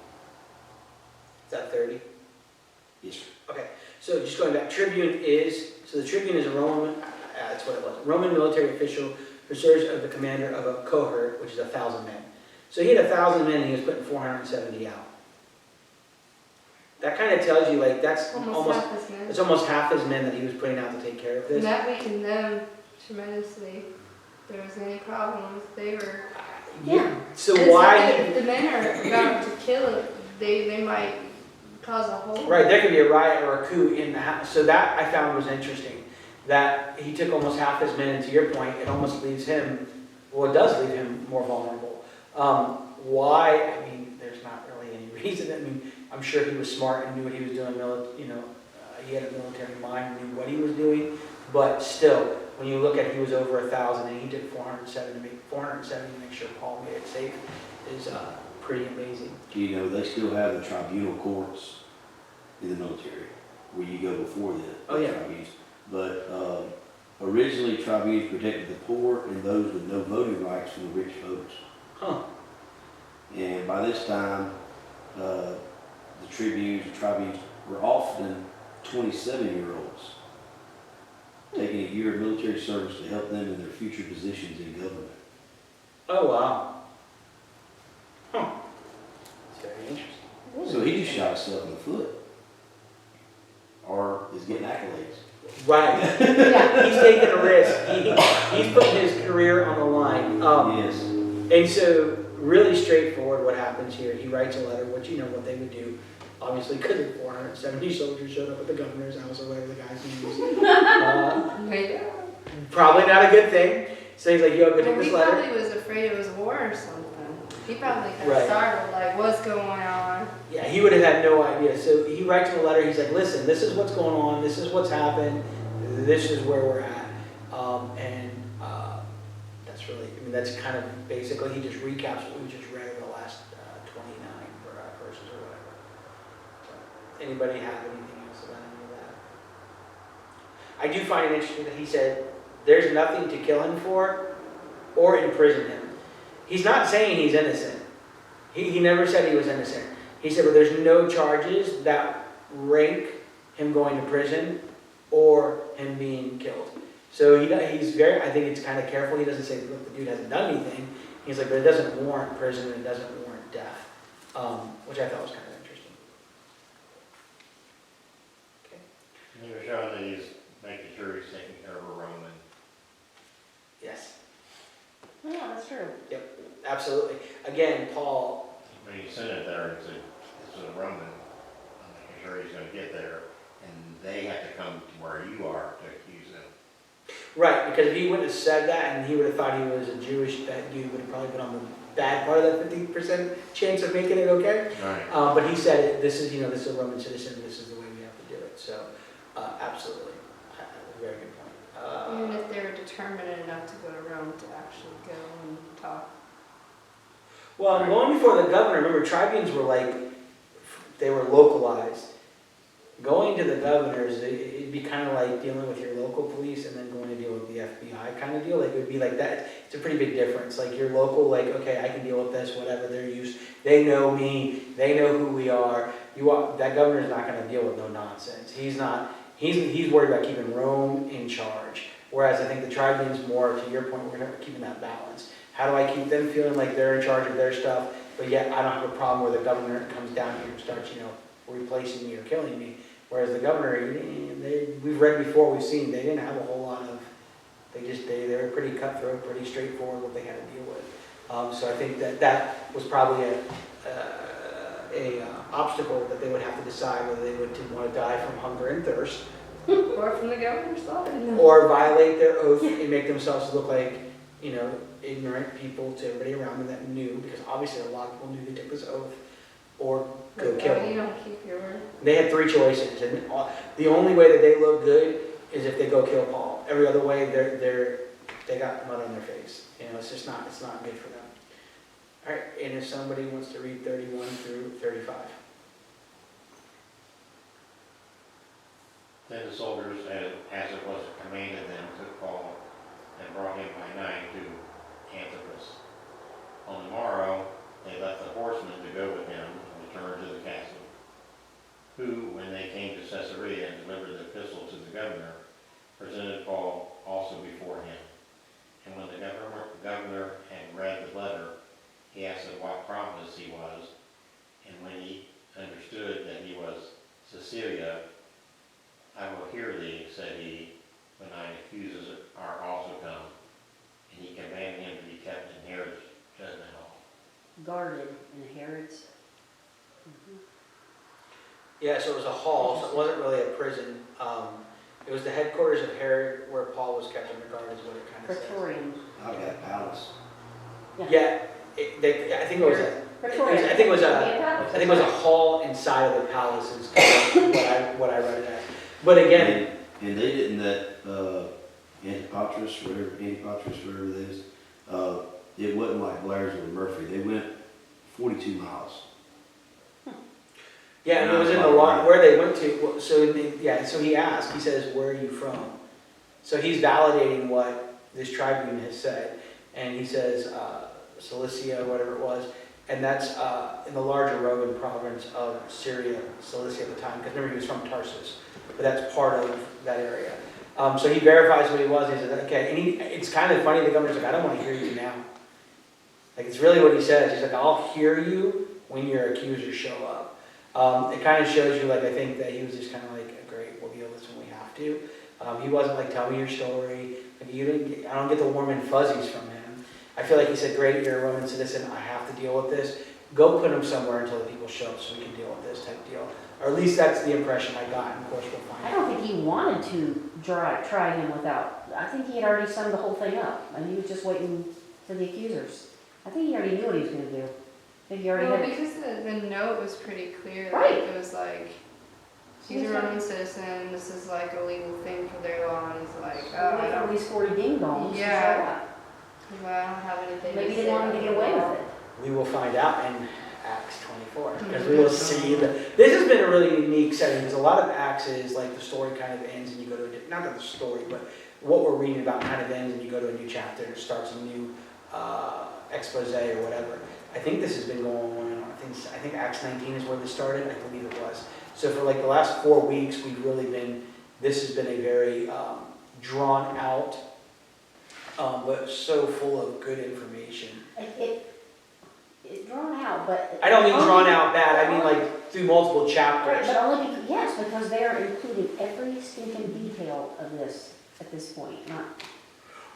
Is that 30? Yes, sir. Okay, so just going back, the tribune is a Roman, that's what it was, Roman military official who serves as the commander of a cohort, which is 1,000 men. So he had 1,000 men and he was putting 470 out. That kind of tells you, like, that's Almost half his men. it's almost half his men that he was putting out to take care of And this. that weakened them tremendously. If there was any problems, they were. Yeah. So It's why? like if the men are about to kill it, they might cause a whole. Right, there could be a riot or a coup in the house. So that I found was interesting. That he took almost half his men, and to your point, it almost leaves him, well, it does leave him more vulnerable. Why? I mean, there's not really any reason. I mean, I'm sure he was smart and knew what he was doing. He had a military mind, knew what he was doing. But still, when you look at, he was over 1,000, and he took 470 to make sure Paul made it safe, is pretty amazing. They still have the tribunal courts in the military, where you go before the Oh, yeah. tribunals. But originally, tribunals protected the poor and those with no voting rights from the rich voters. Huh. And by this time, the tribunals were often 27-year-olds, taking a year of military service to help them in their future positions in government. Oh, wow. Huh. It's very interesting. So he just shot himself in the foot, or is getting accolades. Right. Yeah. He's taking a risk. He's putting his career on the line. Yes. And so, really straightforward what happens here. He writes a letter, what they would do. obviously because 470 soldiers showed up at the governor's house or whatever the guy's name was. Yeah. Probably not a good thing. So he's like, yo, go take Well, this he letter. probably was afraid it was war or something. He probably kind Right. of startled, like, what's going on? Yeah, he would have had no idea. So he writes him a letter. He's like, listen, this is what's going on. This is what's happened. This is where we're at. That's really, I mean, that's kind of basically, he just recaps what we just read over the last 29 verses or whatever. So, anybody have anything else about any of that? I do find it interesting that he said, there's nothing to kill him for or imprison him. He's not saying he's innocent. He never said he was innocent. He said, but there's no charges that rank him going to prison or him being killed. So he's very, I think it's kind of careful. He doesn't say, look, the dude hasn't done anything. He's like, but it doesn't warrant prison and it doesn't warrant death, which I thought was kind of interesting. Okay. And he was showing that he's making sure he's taking care of a Roman. Yes, Yeah, that's true. absolutely. Again, Paul, When he sent it there, it's a Roman, I'm making sure he's gonna get there, and they have to come to where you are to accuse him. right, because if he wouldn't have said that and he would have thought he was a Jewish, that dude would have probably been on the bad part of that 50% chance of making it okay. Right. But he said, this is a Roman citizen, this is the way we have to do it. So, absolutely. Very good point. Even if they were determined enough to go to Rome to actually go and talk. Well, going before the governor, remember, tribunes were like, they were localized. Going to the governors, it'd be kind of like dealing with your local police and then going to deal with the FBI kind of deal. Like, it would be like that. It's a pretty big difference. Like, your local, like, okay, I can deal with this, whatever they're used. They know me. They know who we are. That governor's not going to deal with no nonsense. He's worried about keeping Rome in charge. Whereas I think the tribune's more, to your point, we're keeping that balance. How do I keep them feeling like they're in charge of their stuff, but yet I don't have a problem where the governor comes down here and starts, replacing me or killing me. Whereas the governor, we've read before, we've seen, they didn't have a whole lot of, they were pretty cutthroat, pretty straightforward what they had to deal with. So I think that was probably a obstacle that they would have to decide whether they would want to die from hunger and thirst, Or from the governor's side. or violate their oath and make themselves look like, ignorant people to everybody around them that knew, because obviously a lot of people knew they took this oath, or go kill You them. don't keep your word. They had three choices, and the only way that they look good is if they go kill Paul. Every other way, they got mud on their face. It's not good for them. All right, and if somebody wants to read 31 through 35. Then the soldiers, as it was commanded them, took Paul and brought him by night to Antipus. On the morrow, they left the horsemen to go with him and returned to the castle, who, when they came to Caesarea and delivered the epistle to the governor, presented Paul also before him. And when the governor had read the letter, he asked of what province he was, and when he understood that he was Cecilia, I will hear thee, said he, when thine accusers are also come. And he commanded him to be kept in Herod's judgment hall. Guarded in Herod's. Yeah, so it was a hall, so it wasn't really a prison. It was the headquarters of Herod, where Paul was kept under guard, is what it kind of says. Praetorium. I've got palace. Yeah, I think it was a Praetorium. I think it was a hall inside of the palace is kind of what I read it as. But again, And they didn't, that Antipatris, whatever it is, it wasn't like Blairsville or Murphy. They went 42 miles. yeah, and it was in the lot where they went to. So he asked. He says, "Where are you from?" So he's validating what this tribune has said, and he says Cilicia, whatever it was, and that's in the larger Roman province of Syria, Cilicia at the time, because remember he was from Tarsus, but that's part of that area. So he verifies what he was. He says, "Okay," and it's kind of funny. The governor's like, "I don't want to hear you now." Like, it's really what he says. He's like, "I'll hear you when your accusers show up." It kind of shows you, like, I think that he was just kind of like, "Great, we'll deal with this when we have to." He wasn't like, "Tell me your story." Like, I don't get the warm and fuzzies from him. I feel like he said, "Great, you're a Roman citizen. I have to deal with this." go put him somewhere until the people show up so we can deal with this type deal. Or at least that's the impression I got, and of course we'll I find don't out. think he wanted to try him without, I think he had already summed the whole thing up, and he was just waiting for the accusers. I think he already knew what he was gonna do. I think he already Well, had. because the note was pretty clear. Right. Like, it was like, he's a Roman citizen, this is like a legal thing for their law, and he's like, oh, I Wait for don't, these 40 ding dongs to show Yeah. up. well, I don't have anything Maybe to he say didn't want him to about get the away law. with it. We will find out in Acts 24, because we will see that this has been a really unique setting, because a lot of Acts is like the story kind of ends and you go to not that the story, but what we're reading about kind of ends and you go to a new chapter and it starts a new expose or whatever. I think this has been going on, I think Acts 19 is where this started, I believe it was. So for like the last 4 weeks, we've really been, this has been a very drawn out, but so full of good information. It's drawn out, but. I don't mean only- drawn out bad, I mean like through multiple Right, chapters. but only, yes, because they are including every stinking detail of this at this point, not.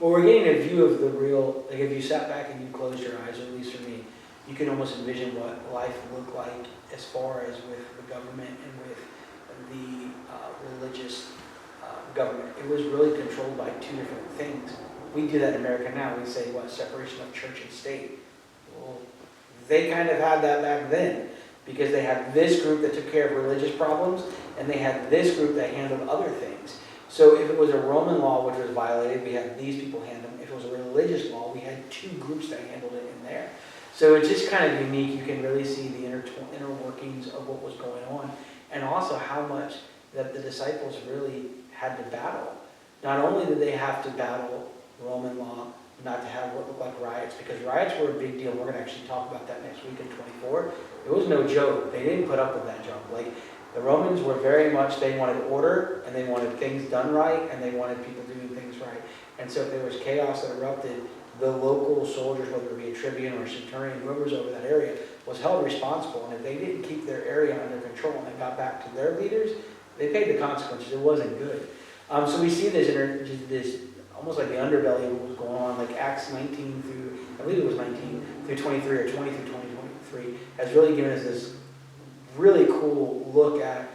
Well, we're getting a view of the real, like if you sat back and you closed your eyes, or at least for me, you can almost envision what life looked like as far as with the government and with the religious government. It was really controlled by two different things. We do that in America now, we say, what, separation of church and state. Well, they kind of had that back then, because they had this group that took care of religious problems, and they had this group that handled other things. So if it was a Roman law which was violated, we had these people handle them. If it was a religious law, we had two groups that handled it in there. So it's just kind of unique. You can really see the inner workings of what was going on, and also how much that the disciples really had to battle. Not only did they have to battle Roman law, not to have what looked like riots, because riots were a big deal. We're going to actually talk about that next week in 24. It was no joke. They didn't put up with that junk. Like, the Romans were very much, they wanted order, and they wanted things done right, and they wanted people doing things right. And so if there was chaos that erupted, the local soldiers, whether it be a tribune or a centurion, whoever was over that area, was held responsible. And if they didn't keep their area under control and they got back to their leaders, they paid the consequences. It wasn't good. So we see this almost like the underbelly of what was going on, like Acts 19 through, I believe it was 19 through 23 or 20 through 23, has really given us this really cool look at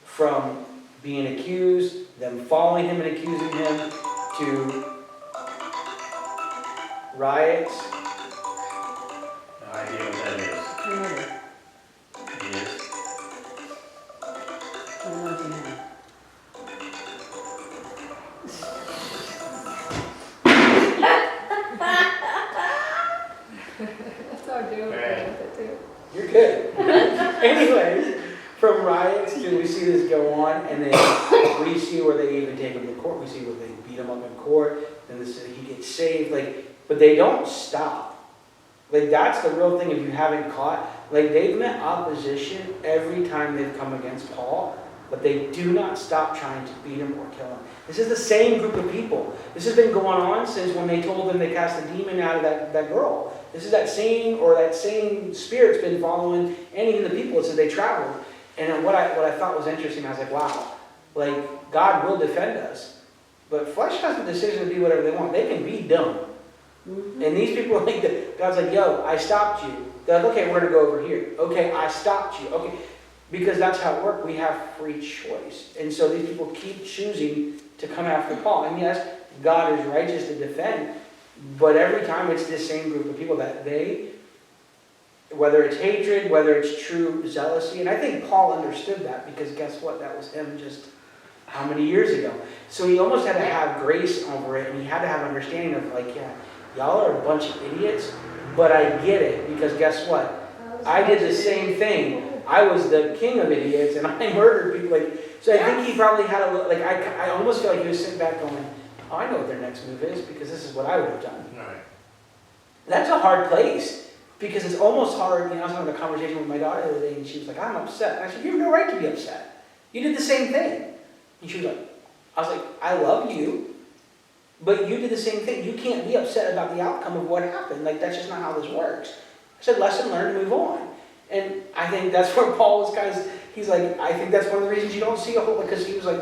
from being accused, them following him and accusing him, to riots. No idea what that is. Remember, It is. I don't know if you know. That's how I'm doing with it too. You're good. Anyways, from riots to we see this go on, and then we see where they even take him to court. We see where they beat him up in court. Then he gets saved. Like, but they don't stop. Like, that's the real thing. If you haven't caught, like, they've met opposition every time they've come against Paul, but they do not stop trying to beat him or kill him. This is the same group of people. This has been going on since when they told them they cast a demon out of that girl. This is that same spirit's been following, and even the people. It says they traveled. And what I thought was interesting, I was like, wow, like, God will defend us. But flesh has the decision to be whatever they want. They can be dumb. Mm-hmm. And these people are like, God's like, yo, I stopped you. They're like, okay, we're going to go over here. Okay, I stopped you. Okay. Because that's how it works. We have free choice. And so these people keep choosing to come after Paul. And yes, God is righteous to defend. But every time it's this same group of people that they, whether it's hatred, whether it's true jealousy, and I think Paul understood that, because guess what? That was him just how many years ago? So he almost had to have grace over it, and he had to have understanding of like, yeah, y'all are a bunch of idiots, but I get it, because guess what? I did the same thing. I was the king of idiots, and I murdered people. Like, so I think he probably had a, like, I almost feel like he was sitting back going, oh, I know what their next move is, because this is what I would have done. Right. That's a hard place, because it's almost hard. You know, I was having a conversation with my daughter the other day, and she was like, I'm upset. And I said, you have no right to be upset. You did the same thing. And she was like, I was like, I love you, but you did the same thing. You can't be upset about the outcome of what happened. Like, that's just not how this works. I said, lesson learned, move on. And I think that's where Paul was kind of, he's like, I think that's one of the reasons you don't see a whole, because he was like,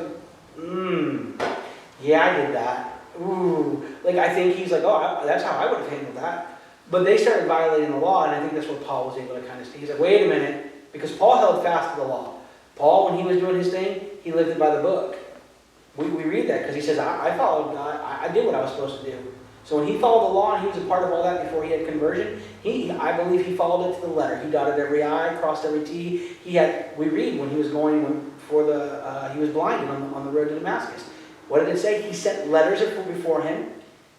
yeah, I did that. Ooh. Like, I think he's like, oh, that's how I would have handled that. But they started violating the law, and I think that's where Paul was able to kind of speak. He's like, wait a minute, because Paul held fast to the law. Paul, when he was doing his thing, he lived it by the book. We read that because he says, I followed God, I did what I was supposed to do. So when he followed the law and he was a part of all that before he had conversion, I believe he followed it to the letter. He dotted every I, crossed every T. We read when he was going he was blinded on the road to Damascus. What did it say? He sent letters before him.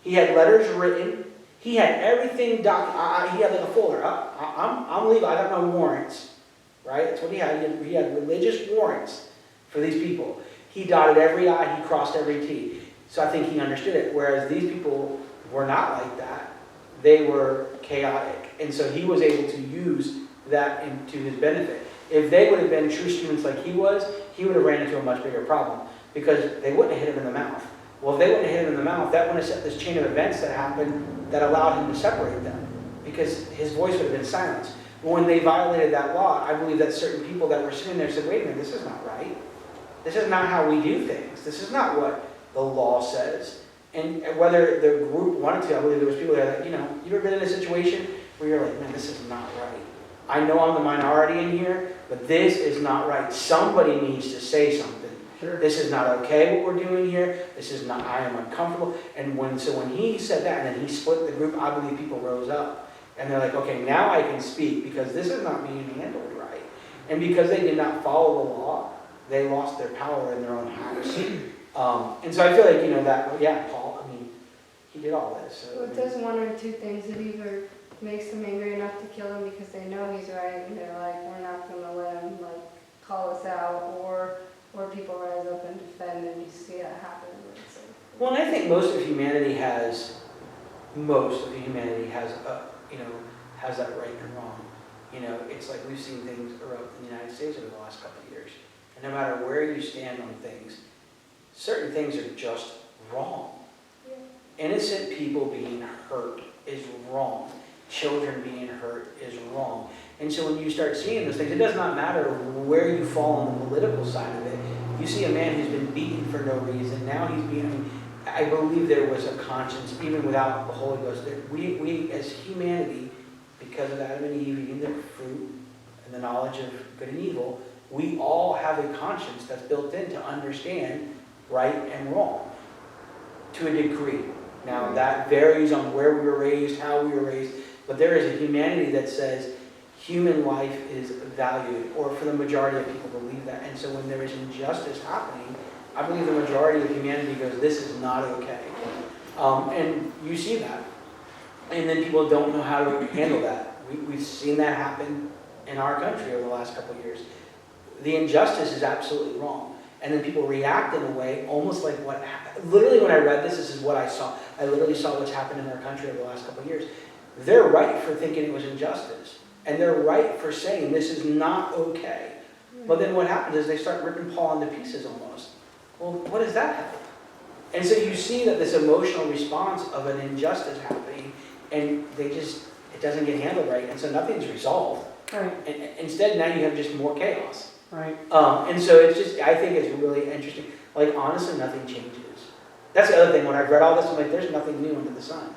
He had letters written. He had everything he had like a folder. I'm legal. I got my warrants. Right? That's what he had. He had religious warrants for these people. He dotted every I. He crossed every T. So I think he understood it. Whereas these people were not like that. They were chaotic. And so he was able to use that to his benefit. If they would have been true students like he would have ran into a much bigger problem because they wouldn't have hit him in the mouth. Well, if they wouldn't have hit him in the mouth, that wouldn't have set this chain of events that happened that allowed him to separate them because his voice would have been silenced. But when they violated that law, I believe that certain people that were sitting there said, wait a minute, this is not right. This is not how we do things. This is not what the law says. And whether the group wanted to, I believe there was people there that, you've ever been in a situation where you're like, man, this is not right. I know I'm the minority in here, but this is not right. Somebody needs to say something. Sure. This is not okay what we're doing here. This is not, I am uncomfortable. And when he said that and then he split the group, I believe people rose up. And they're like, okay, now I can speak because this is not being handled right. And because they did not follow the law, they lost their power in their own house. And so I feel like, Paul, he did all this. So, Well, it does one or two things. It either makes them angry enough to kill him because they know he's right and they're like, we're not going to let him call us out, or people rise up and defend, and you see that happen. Well, and I think most of humanity has has that right and wrong. It's like we've seen things erupt in the United States over the last couple of years. And no matter where you stand on things, certain things are just wrong. Yeah. Innocent people being hurt is wrong. Children being hurt is wrong. And so when you start seeing those things, it does not matter where you fall on the political side of it. You see a man who's been beaten for no reason. Now he's being, I believe there was a conscience, even without the Holy Ghost. That we as humanity, because of Adam and Eve eating the fruit and the knowledge of good and evil, we all have a conscience that's built in to understand right and wrong to a degree. Now that varies on where we were raised, how we were raised, but there is a humanity that says human life is valued, or for the majority of people believe that. And so when there is injustice happening, I believe the majority of humanity goes, this is not okay. And you see that. And then people don't know how to handle that. We've seen that happen in our country over the last couple of years. The injustice is absolutely wrong. And then people react in a way almost like what happened. Literally when I read this is what I saw. I literally saw what's happened in our country over the last couple of years. They're right for thinking it was injustice. And they're right for saying this is not okay. But then what happens is they start ripping Paul into pieces almost. Well, what does that help? And so you see that this emotional response of an injustice happening, and it doesn't get handled right, and so nothing's resolved. Right. And instead, now you have just more chaos. Right. And so I think it's really interesting. Honestly, nothing changes. That's the other thing. When I've read all this, I'm like, there's nothing new under the sun.